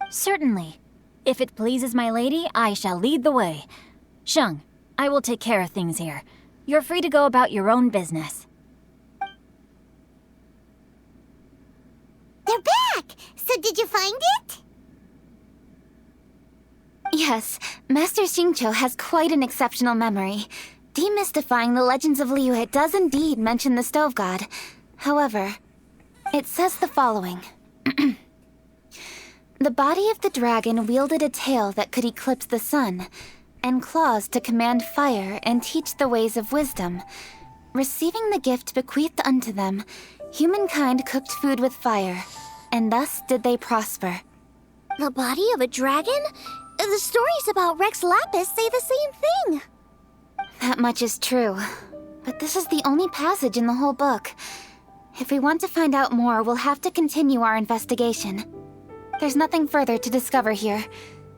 Certainly. If it pleases my lady, I shall lead the way. Sheng, I will take care of things here. You're free to go about your own business. They're back! So did you find it? Yes, Master Xingqiu has quite an exceptional memory. Demystifying the Legends of Liyue does indeed mention the stove god. However, it says the following. The body of the dragon wielded a tail that could eclipse the sun, and claws to command fire and teach the ways of wisdom. Receiving the gift bequeathed unto them, humankind cooked food with fire, and thus did they prosper. The body of a dragon? The stories about Rex Lapis say the same thing. That much is true, but this is the only passage in the whole book. If we want to find out more, we'll have to continue our investigation. There's nothing further to discover here.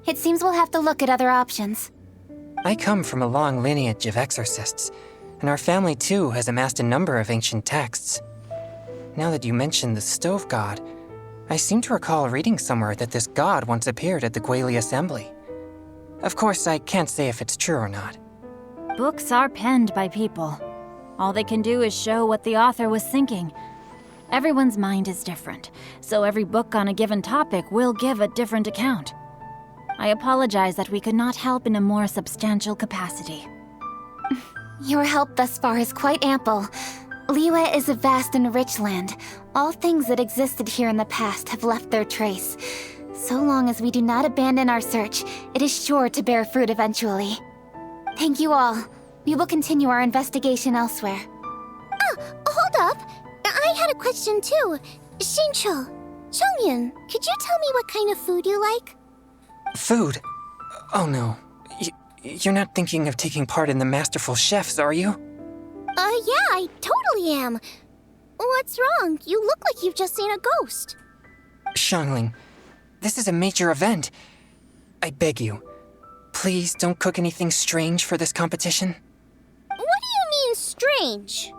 It seems we'll have to look at other options. I come from a long lineage of exorcists, and our family too has amassed a number of ancient texts. Now that you mention the stove god, I seem to recall reading somewhere that this god once appeared at the Guili Assembly. Of course, I can't say if it's true or not. Books are penned by people. All they can do is show what the author was thinking. Everyone's mind is different, so every book on a given topic will give a different account. I apologize that we could not help in a more substantial capacity. Your help thus far is quite ample. Liyue is a vast and rich land. All things that existed here in the past have left their trace. So long as we do not abandon our search, it is sure to bear fruit eventually. Thank you all. We will continue our investigation elsewhere. Hold up. I had a question too. Xingqiu, Chongyun, could you tell me what kind of food you like? Food? Oh no. You're not thinking of taking part in the Masterful Chefs, are you? Yeah, I totally am. What's wrong? You look like you've just seen a ghost. Shangling, this is a major event. I beg you, please don't cook anything strange for this competition. What do you mean, strange?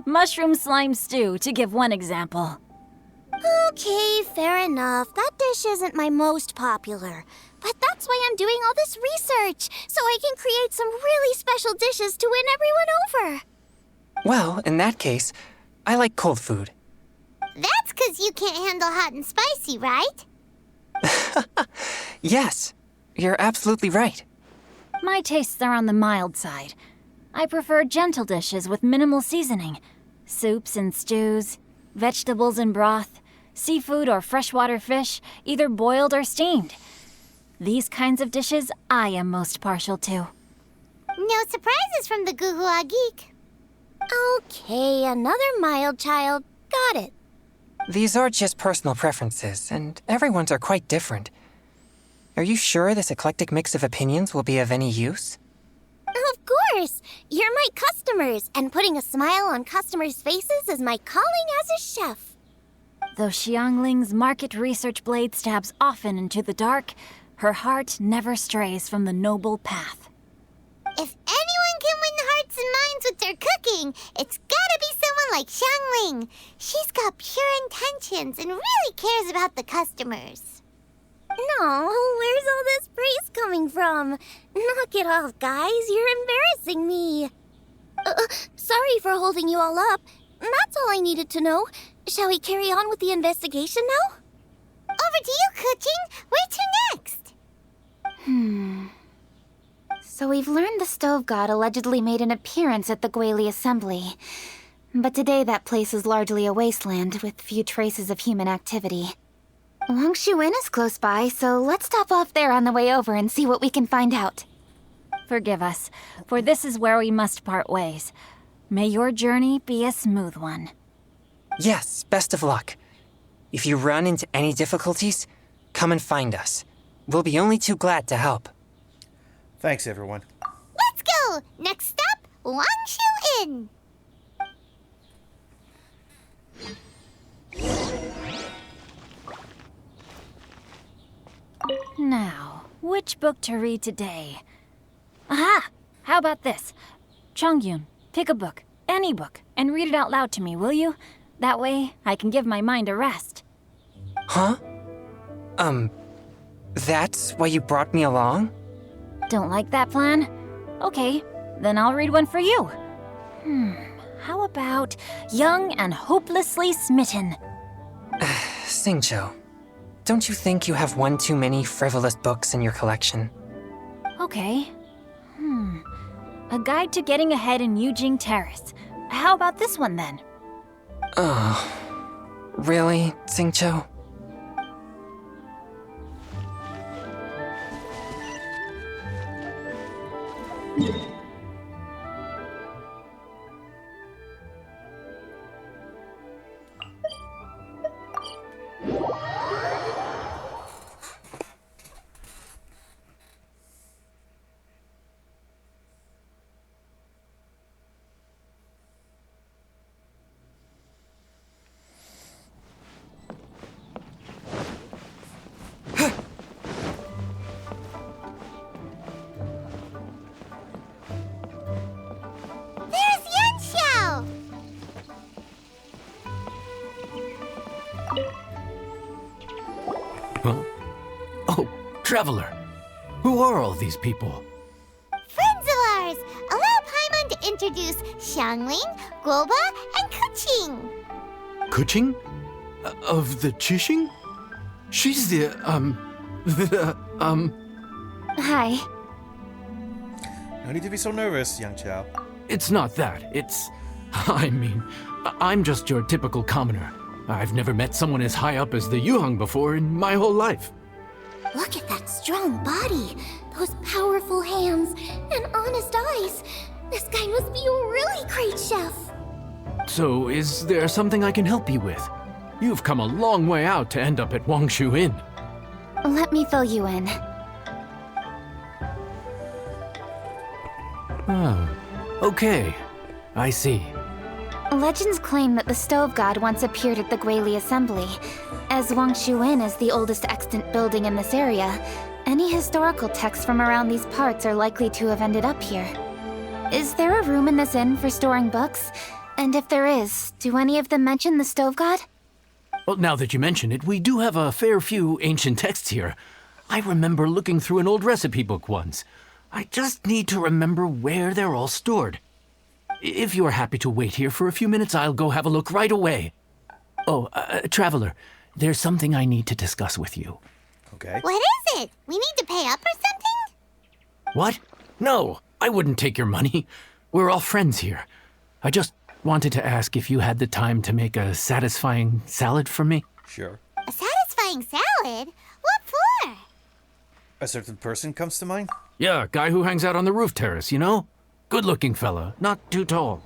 Mushroom slime stew, to give one example. Okay, fair enough. That dish isn't my most popular. But that's why I'm doing all this research, so I can create some really special dishes to win everyone over. Well, in that case, I like cold food. That's 'cause you can't handle hot and spicy, right? Yes, you're absolutely right. My tastes are on the mild side. I prefer gentle dishes with minimal seasoning. Soups and stews, vegetables and broth, seafood or freshwater fish, either boiled or steamed. These kinds of dishes I am most partial to. No surprises from the Guhua Geek. Okay, another mild child. got it. These are just personal preferences, and everyone's are quite different. Are you sure this eclectic mix of opinions will be of any use? Of course! You're my customers, and putting a smile on customers' faces is my calling as a chef. Though Xiangling's market research blade stabs often into the dark, her heart never strays from the noble path. If anyone can win the hearts and minds with their cooking, it's gotta be someone like Xiangling. She's got pure intentions and really cares about the customers. No, where's all this praise coming from? Knock it off, guys. You're embarrassing me. Sorry for holding you all up. That's all I needed to know. Shall we carry on with the investigation now? Over to you, Kuching. Where to next? So we've learned the Stove God allegedly made an appearance at the Guili Assembly. But today that place is largely a wasteland with few traces of human activity. Wangshu Inn is close by, so let's stop off there on the way over and see what we can find out. Forgive us, for this is where we must part ways. May your journey be a smooth one. Yes, best of luck. If you run into any difficulties, come and find us. We'll be only too glad to help. Thanks, everyone. Let's go! Next stop, Wangshu Inn! Now, which book to read today? Aha! How about this? Chongyun, pick a book, any book, and read it out loud to me, will you? That way, I can give my mind a rest. Huh? That's why you brought me along? Don't like that plan? Okay, then I'll read one for you. How about Young and Hopelessly Smitten? Xingqiu, don't you think you have one too many frivolous books in your collection? Okay. A Guide to Getting Ahead in Yujing Terrace. How about this one then? Oh, really, Xingqiu? Traveler, who are all these people? Friends of ours! Allow Paimon to introduce Xiangling, Guoba, and Kuching. Kuching? Of the Chishing? She's Hi. No need to be so nervous, young Chow. It's not that. I'm just your typical commoner. I've never met someone as high up as the Yuheng before in my whole life. Look at that strong body, those powerful hands, and honest eyes. This guy must be a really great chef. So, is there something I can help you with? You've come a long way out to end up at Wangshu Inn. Let me fill you in. Oh, okay. I see. Legends claim that the Stove God once appeared at the Guili Assembly. As Wangshu Inn is the oldest extant building in this area, any historical texts from around these parts are likely to have ended up here. Is there a room in this inn for storing books? And if there is, do any of them mention the Stove God? Well, now that you mention it, we do have a fair few ancient texts here. I remember looking through an old recipe book once. I just need to remember where they're all stored. If you're happy to wait here for a few minutes, I'll go have a look right away. Oh, Traveler, there's something I need to discuss with you. Okay. What is it? We need to pay up or something? What? No, I wouldn't take your money. We're all friends here. I just wanted to ask if you had the time to make a satisfying salad for me. Sure. A satisfying salad? What for? A certain person comes to mind? Yeah, guy who hangs out on the roof terrace, you know? Good-looking fella, not too tall.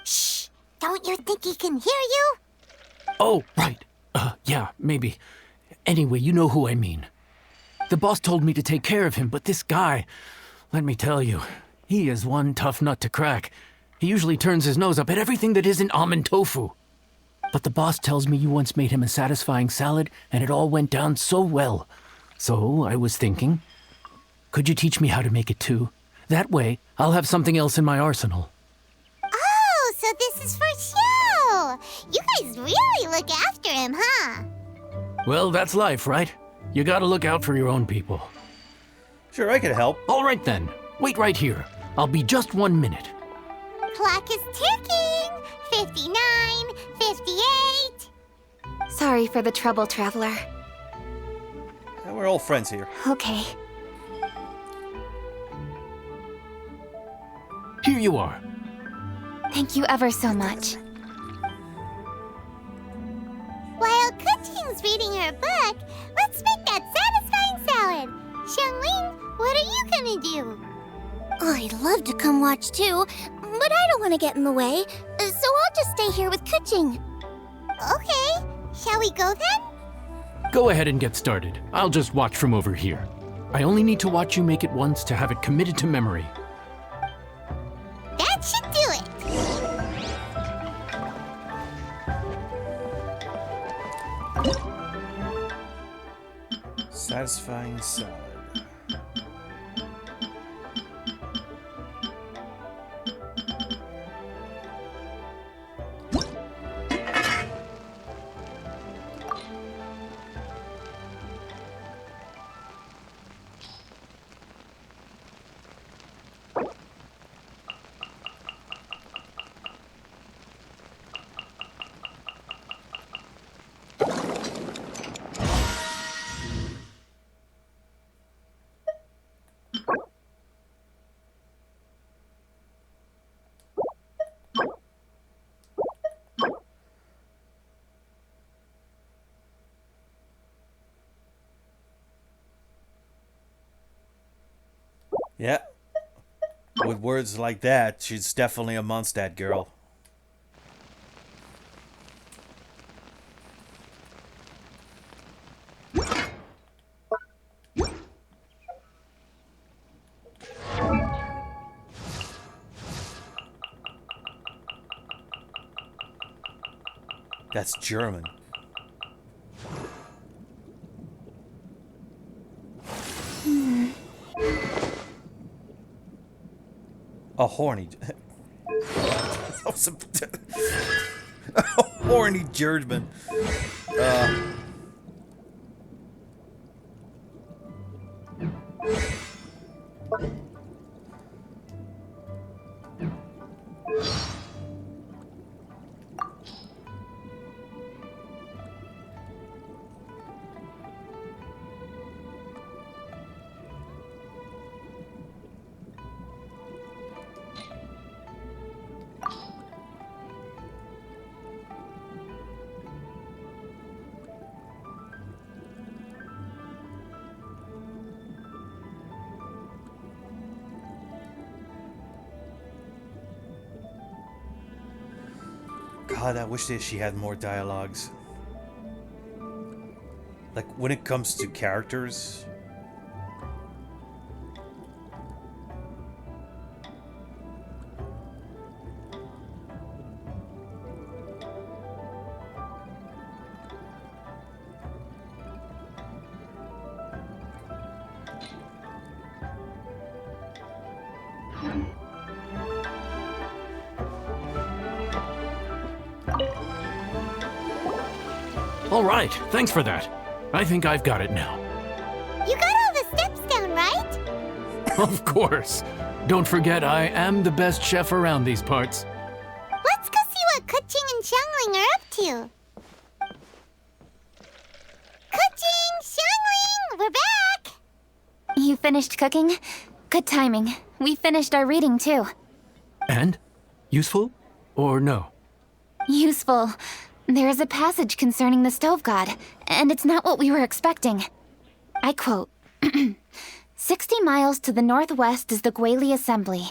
Shh! Don't you think he can hear you? Oh, right. Yeah, maybe. Anyway, you know who I mean. The boss told me to take care of him, but this guy, let me tell you, he is one tough nut to crack. He usually turns his nose up at everything that isn't almond tofu. But the boss tells me you once made him a satisfying salad, and it all went down so well. So I was thinking, could you teach me how to make it too? That way, I'll have something else in my arsenal. Oh, so this is for show! You guys really look after him, huh? Well, that's life, right? You gotta look out for your own people. Sure, I could help. All right then. Wait right here. I'll be just 1 minute. Clock is ticking! 59, 58... Sorry for the trouble, Traveler. We're all friends here. Okay. Here you are. Thank you ever so much. While Kuching's reading her book, let's make that satisfying salad. Xiangling, what are you gonna do? I'd love to come watch too, but I don't want to get in the way, so I'll just stay here with Kuching. Okay, shall we go then? Go ahead and get started. I'll just watch from over here. I only need to watch you make it once to have it committed to memory. That should do it. Satisfying salad. Yeah. With words like that, she's definitely a Mondstadt girl. That's German. A horny... a horny German. God, I wish that she had more dialogues. Like, when it comes to characters. All right, thanks for that. I think I've got it now. You got all the steps down, right? Of course. Don't forget, I am the best chef around these parts. Let's go see what Kuching and Xiangling are up to. Kuching, Xiangling, we're back! You finished cooking? Good timing. We finished our reading too. And? Useful? Or no? Useful. There is a passage concerning the stove god, and it's not what we were expecting. I quote, 60 miles to the northwest is the Guili Assembly.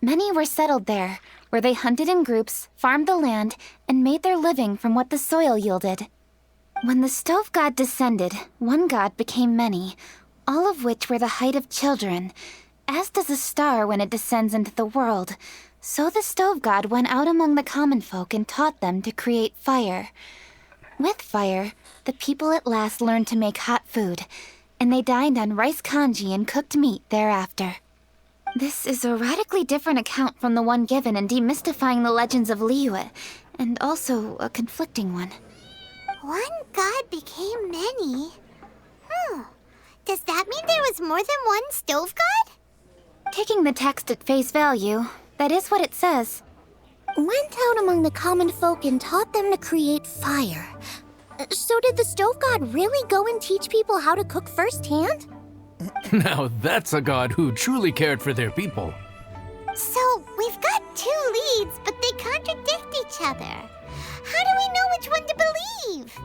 Many were settled there, where they hunted in groups, farmed the land, and made their living from what the soil yielded. When the stove god descended, one god became many, all of which were the height of children. As does a star when it descends into the world, so the stove god went out among the common folk and taught them to create fire. With fire, the people at last learned to make hot food, and they dined on rice congee and cooked meat thereafter. This is a radically different account from the one given in Demystifying the Legends of Liyue, and also a conflicting one. One god became many? Does that mean there was more than one stove god? Taking the text at face value, that is what it says. Went out among the common folk and taught them to create fire. So did the stove god really go and teach people how to cook firsthand? Now that's a god who truly cared for their people. So we've got two leads, but they contradict each other. How do we know which one to believe?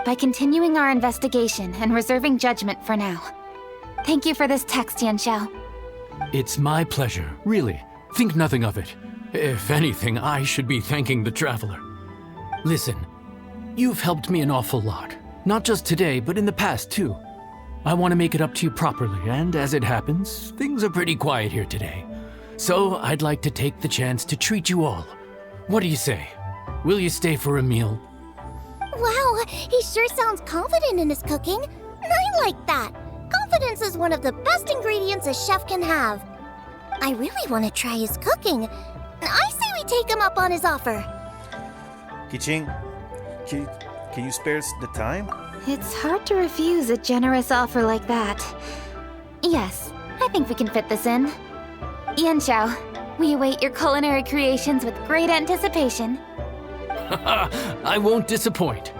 By continuing our investigation and reserving judgment for now. Thank you for this text, Yanxiao. It's my pleasure, really. Think nothing of it. If anything, I should be thanking the traveler. Listen, you've helped me an awful lot. Not just today, but in the past, too. I want to make it up to you properly, and as it happens, things are pretty quiet here today. So I'd like to take the chance to treat you all. What do you say? Will you stay for a meal? Wow, he sure sounds confident in his cooking. I like that. Confidence is one of the best ingredients a chef can have. I really want to try his cooking. I say we take him up on his offer. Kiching, can you spare us the time? It's hard to refuse a generous offer like that. Yes, I think we can fit this in. Yanxiao, we await your culinary creations with great anticipation. I won't disappoint.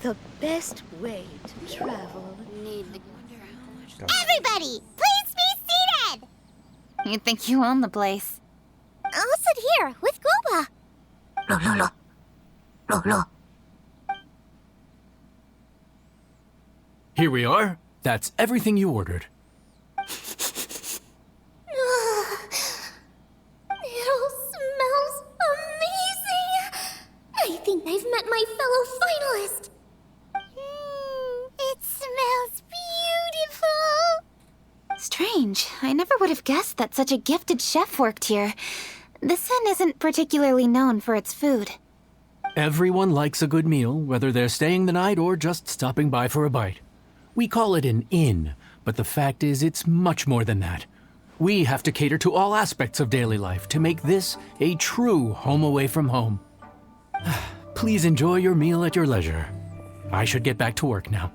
The best way to travel. Everybody, please be seated! You think you own the place? I'll sit here with Guoba. Here we are. That's everything you ordered. It all smells amazing! I think I've met my fellow finalist. It smells beautiful. Strange. I never would have guessed that such a gifted chef worked here. This inn isn't particularly known for its food. Everyone likes a good meal, whether they're staying the night or just stopping by for a bite. We call it an inn, but the fact is it's much more than that. We have to cater to all aspects of daily life to make this a true home away from home. Please enjoy your meal at your leisure. I should get back to work now.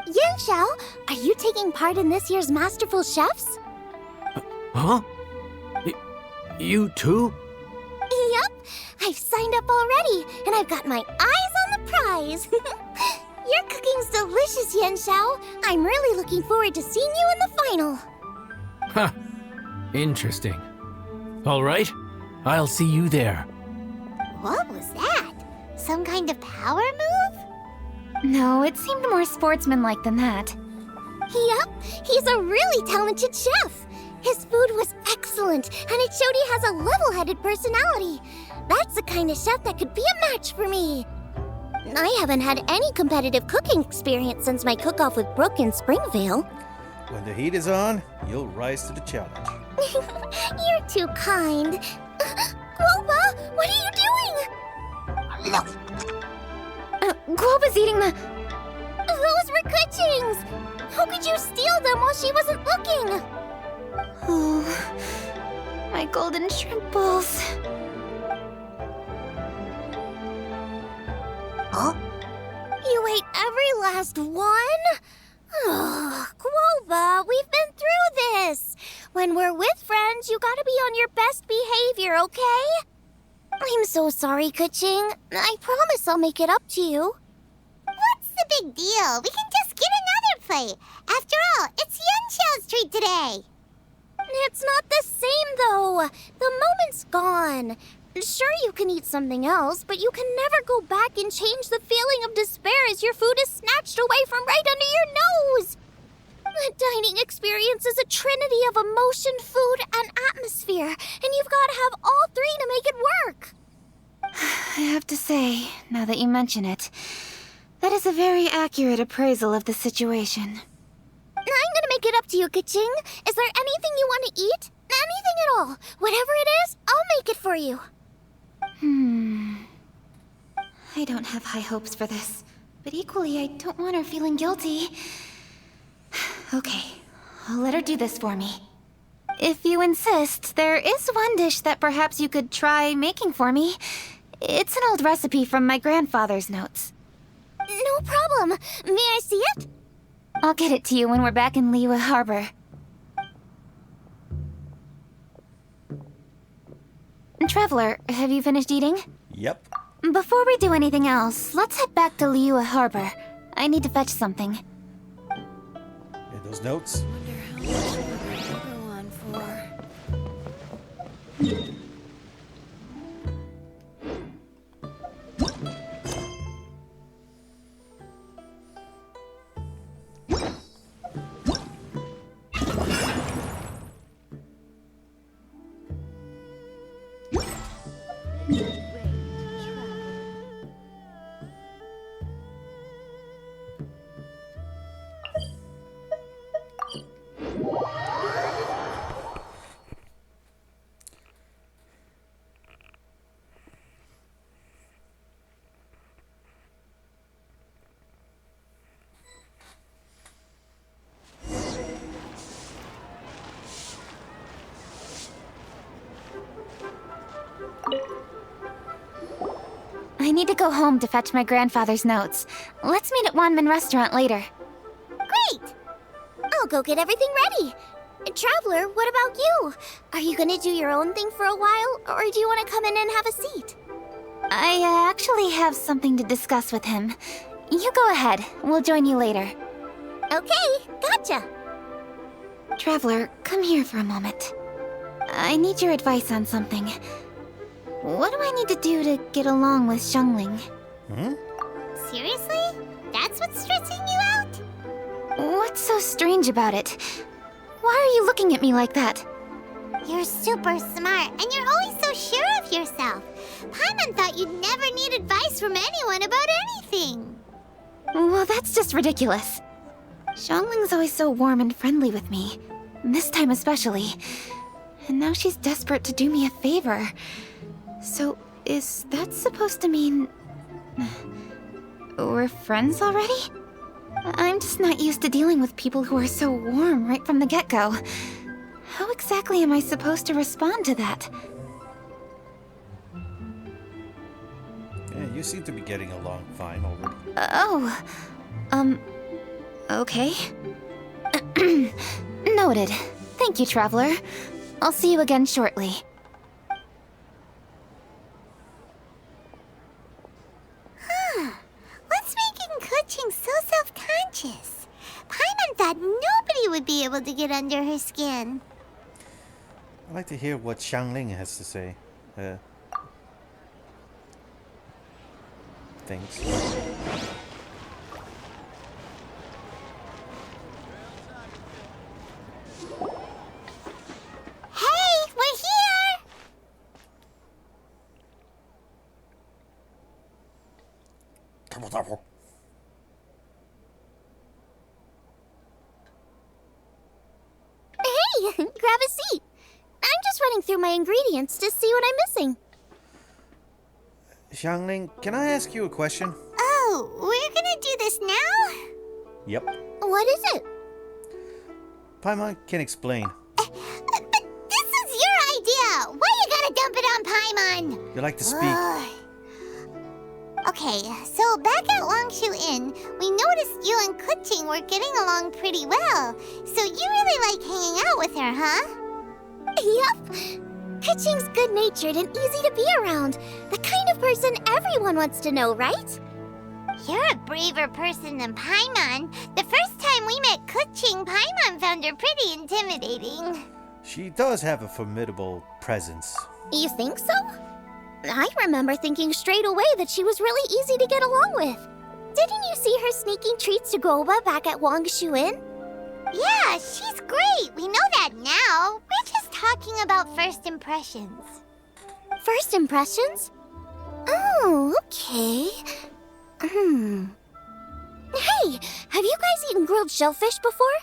Yanxiao, are you taking part in this year's Masterful Chefs? Huh? You too? Yep, I've signed up already, and I've got my eyes on the prize. Your cooking's delicious, Yanxiao. I'm really looking forward to seeing you in the final. Huh. Interesting. All right, I'll see you there. What was that? Some kind of power move? No, it seemed more sportsmanlike than that. Yep, he's a really talented chef. His food was excellent, and it showed he has a level-headed personality. That's the kind of chef that could be a match for me. I haven't had any competitive cooking experience since my cook-off with Brooke in Springvale. When the heat is on, you'll rise to the challenge. You're too kind. Guoba, what are you doing? Guoba's eating the... Those were Kuching's! How could you steal them while she wasn't looking? Oh, my golden shrimp balls. Huh? You ate every last one? Ugh, Guoba, we've been through this. When we're with friends, you gotta be on your best behavior, okay? I'm so sorry, Kuching. I promise I'll make it up to you. the big deal? We can just get another plate. After all, it's Yunxiao's treat today. It's not the same, though. The moment's gone. Sure, you can eat something else, but you can never go back and change the feeling of despair as your food is snatched away from right under your nose. The dining experience is a trinity of emotion, food, and atmosphere, and you've got to have all three to make it work. I have to say, now that you mention it, that is a very accurate appraisal of the situation. I'm gonna make it up to you, Kaching. Is there anything you want to eat? Anything at all. Whatever it is, I'll make it for you. I don't have high hopes for this, but equally I don't want her feeling guilty. Okay, I'll let her do this for me. If you insist, there is one dish that perhaps you could try making for me. It's an old recipe from my grandfather's notes. No problem. May I see it? I'll get it to you when we're back in Liyue Harbor. Traveler, have you finished eating? Yep. Before we do anything else, let's head back to Liyue Harbor. I need to fetch something. Yeah, those notes. I need to go home to fetch my grandfather's notes. Let's meet at Wanmin Restaurant later. Great! I'll go get everything ready. Traveler, what about you? Are you gonna do your own thing for a while, or do you want to come in and have a seat? I actually have something to discuss with him. You go ahead. We'll join you later. Okay, gotcha. Traveler, come here for a moment. I need your advice on something. What do I need to do to get along with Xiangling? Seriously? That's what's stressing you out? What's so strange about it? Why are you looking at me like that? You're super smart, and you're always so sure of yourself. Paimon thought you'd never need advice from anyone about anything. Well, that's just ridiculous. Xiangling's always so warm and friendly with me. This time especially. And now she's desperate to do me a favor. So, is that supposed to mean... we're friends already? I'm just not used to dealing with people who are so warm right from the get-go. How exactly am I supposed to respond to that? Yeah, you seem to be getting along fine already. Okay. Noted. Thank you, Traveler. I'll see you again shortly. What's making Kuching so self-conscious? Paimon thought nobody would be able to get under her skin. I'd like to hear what Xiangling has to say. Thanks. Hey, we're here! Hey, grab a seat. I'm just running through my ingredients to see what I'm missing. Xiangling, can I ask you a question? Oh, we're gonna do this now? Yep. What is it? Paimon can explain. But this is your idea! Why you gotta dump it on Paimon? You like to speak. Okay, so back at Longshu Inn, we noticed you and Kuching were getting along pretty well. So you really like hanging out with her, huh? Yep. Kuching's good-natured and easy to be around. The kind of person everyone wants to know, right? You're a braver person than Paimon. The first time we met Kuching, Paimon found her pretty intimidating. She does have a formidable presence. You think so? I remember thinking straight away that she was really easy to get along with. Didn't you see her sneaking treats to Goba back at Wangshu Inn? Yeah, she's great. We know that now. We're just talking about first impressions. First impressions? Oh, okay. Hey, have you guys eaten grilled shellfish before?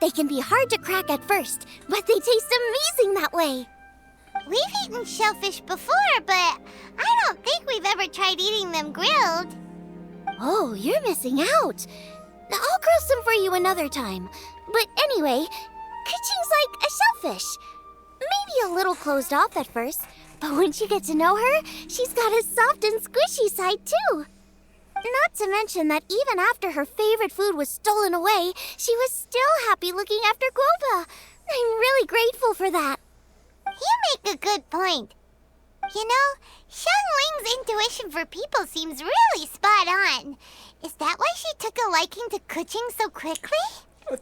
They can be hard to crack at first, but they taste amazing that way. We've eaten shellfish before, but I don't think we've ever tried eating them grilled. Oh, you're missing out. I'll grill some for you another time. But anyway, Kuching's like a shellfish. Maybe a little closed off at first, but once you get to know her, she's got a soft and squishy side too. Not to mention that even after her favorite food was stolen away, she was still happy looking after Guoba. I'm really grateful for that. You make a good point. You know, Xiangling's intuition for people seems really spot on. Is that why she took a liking to Kuching so quickly? I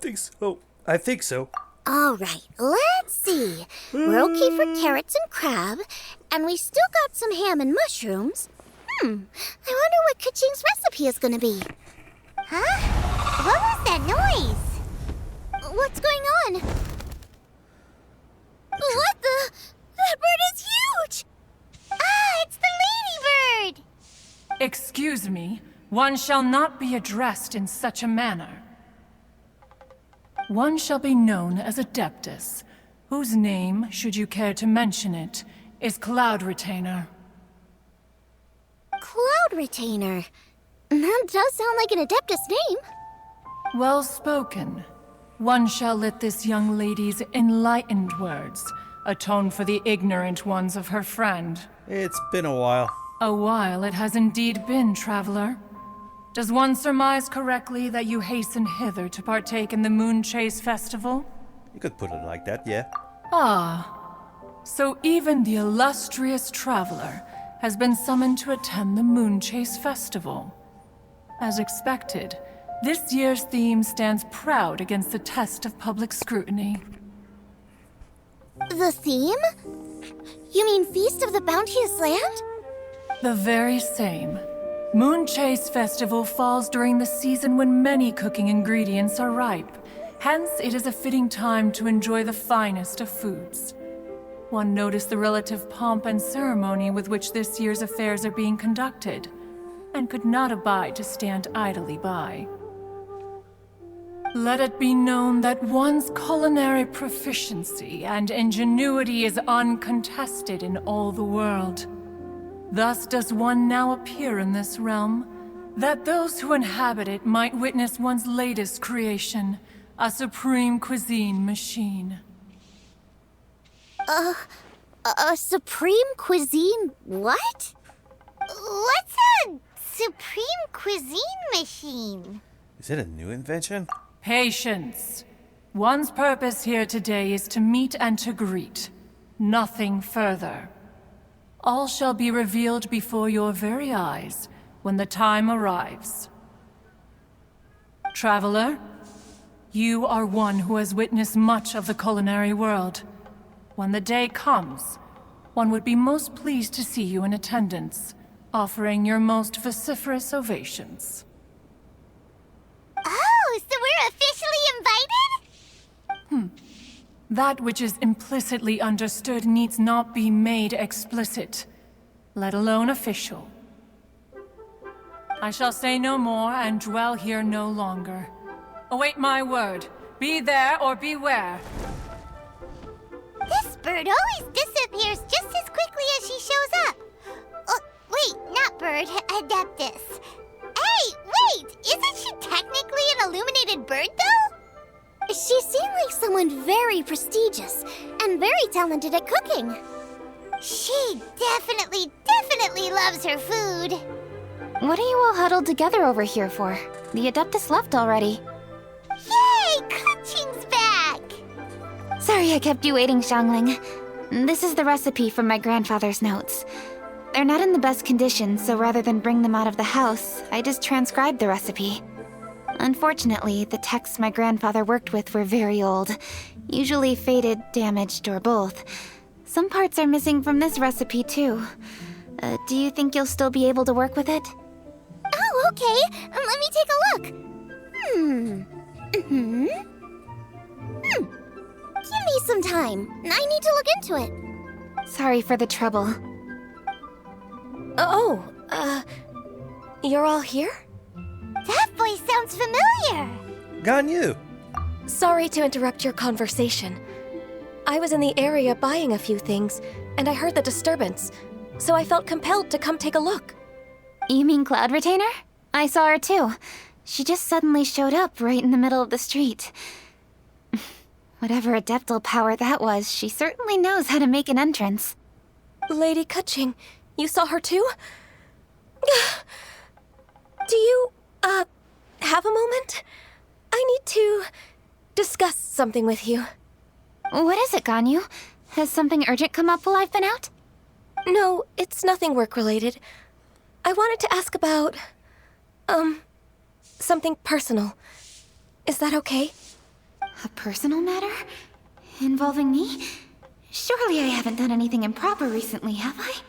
think so. All right, let's see. We're okay for carrots and crab, and we still got some ham and mushrooms. I wonder what Kuching's recipe is gonna be. Huh? What was that noise? What's going on? What the? That bird is huge! Ah, it's the ladybird! Excuse me, one shall not be addressed in such a manner. One shall be known as Adeptus, whose name, should you care to mention it, is Cloud Retainer. Cloud Retainer. That does sound like an Adeptus name. Well spoken. One shall let this young lady's enlightened words atone for the ignorant ones of her friend. It's been a while. A while it has indeed been, traveler. Does one surmise correctly that you hasten hither to partake in the Moon Chase Festival? You could put it like that, yeah. Ah, so even the illustrious traveler has been summoned to attend the Moon Chase Festival. As expected, this year's theme stands proud against the test of public scrutiny. The theme? You mean Feast of the Bounteous Land? The very same. Moon Chase Festival falls during the season when many cooking ingredients are ripe. Hence, it is a fitting time to enjoy the finest of foods. One noticed the relative pomp and ceremony with which this year's affairs are being conducted, and could not abide to stand idly by. Let it be known that one's culinary proficiency and ingenuity is uncontested in all the world. Thus does one now appear in this realm, that those who inhabit it might witness one's latest creation, a supreme cuisine machine. A supreme cuisine what? What's a supreme cuisine machine? Is it a new invention? Patience. One's purpose here today is to meet and to greet. Nothing further. All shall be revealed before your very eyes when the time arrives. Traveler, you are one who has witnessed much of the culinary world. When the day comes, one would be most pleased to see you in attendance, offering your most vociferous ovations. Oh, so we're officially invited? That which is implicitly understood needs not be made explicit, let alone official. I shall say no more and dwell here no longer. Await my word. Be there or beware. This bird always disappears just as quickly as she shows up. Oh, wait, not bird, Adeptus. Hey, wait! Isn't she technically an illuminated bird, though? She seemed like someone very prestigious and very talented at cooking. She definitely loves her food. What are you all huddled together over here for? The Adeptus left already. Yay! Kuching's back! Sorry I kept you waiting, Xiangling. This is the recipe from my grandfather's notes. They're not in the best condition, so rather than bring them out of the house, I just transcribed the recipe. Unfortunately, the texts my grandfather worked with were very old, usually faded, damaged, or both. Some parts are missing from this recipe, too. Do you think you'll still be able to work with it? Oh, okay. Let me take a look. Give me some time. I need to look into it. Sorry for the trouble. Oh, you're all here? That voice sounds familiar. Ganyu. Sorry to interrupt your conversation. I was in the area buying a few things, and I heard the disturbance, so I felt compelled to come take a look. You mean Cloud Retainer? I saw her too. She just suddenly showed up right in the middle of the street. Whatever adeptal power that was, she certainly knows how to make an entrance. Lady Kaching, you saw her too? Do you, have a moment? I need to discuss something with you. What is it, Ganyu? Has something urgent come up while I've been out? No, it's nothing work-related. I wanted to ask about, something personal. Is that okay? A personal matter? Involving me? Surely I haven't done anything improper recently, have I?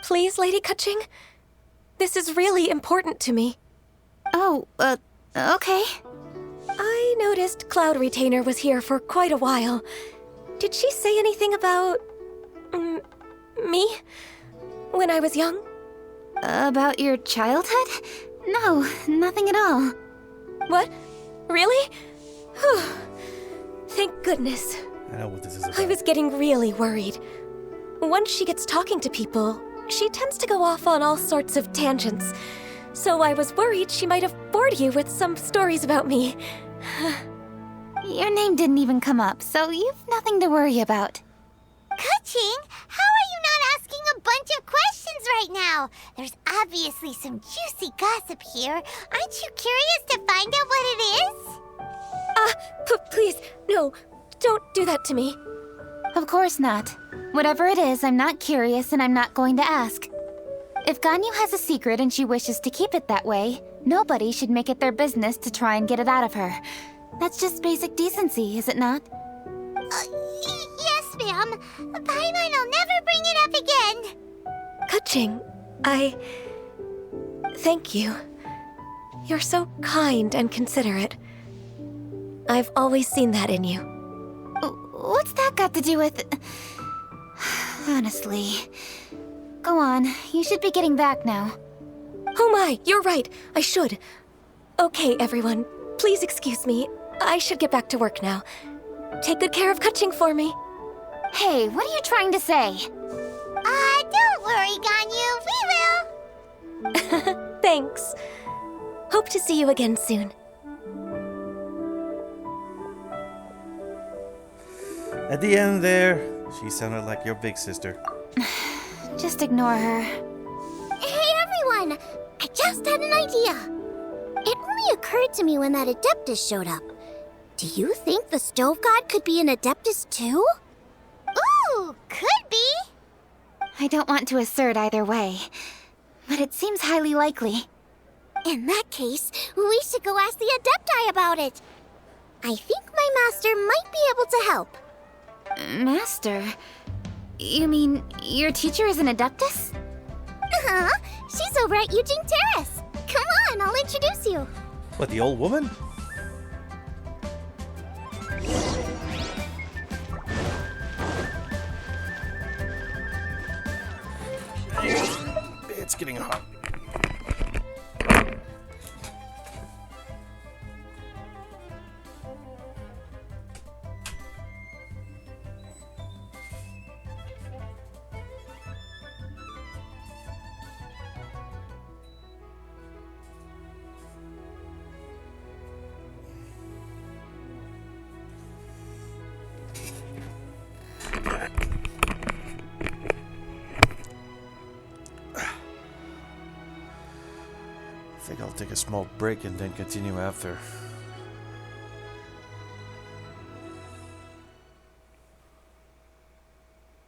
Please, Lady Kaching. This is really important to me. Oh, okay. I noticed Cloud Retainer was here for quite a while. Did she say anything about... me? When I was young? About your childhood? No, nothing at all. What? Really? Whew. Thank goodness. I know what this is about. I was getting really worried. Once she gets talking to people, she tends to go off on all sorts of tangents. So I was worried she might have bored you with some stories about me. Your name didn't even come up, so you've nothing to worry about. Kaching, how are you not asking a bunch of questions right now? There's obviously some juicy gossip here. Aren't you curious to find out what it is? Please, no, don't do that to me. Of course not. Whatever it is, I'm not curious and I'm not going to ask. If Ganyu has a secret and she wishes to keep it that way, nobody should make it their business to try and get it out of her. That's just basic decency, is it not? Yes, ma'am. Paimon will never bring it up again. Kaching, thank you. You're so kind and considerate. I've always seen that in you. What's that got to do with... Honestly. Go on, you should be getting back now. Oh my, you're right, I should. Okay, everyone, please excuse me. I should get back to work now. Take good care of Kaching for me. Hey, what are you trying to say? Don't worry, Ganyu, we will. Thanks. Hope to see you again soon. At the end there, she sounded like your big sister. Just ignore her. Hey, everyone! I just had an idea. It only occurred to me when that Adeptus showed up. Do you think the Stove God could be an Adeptus too? Ooh, could be! I don't want to assert either way, but it seems highly likely. In that case, we should go ask the Adepti about it. I think my master might be able to help. Master? You mean your teacher is an Adeptus? Uh-huh. She's over at Eugene Terrace. Come on, I'll introduce you. What, the old woman? It's getting hot. I think I'll take a small break and then continue after.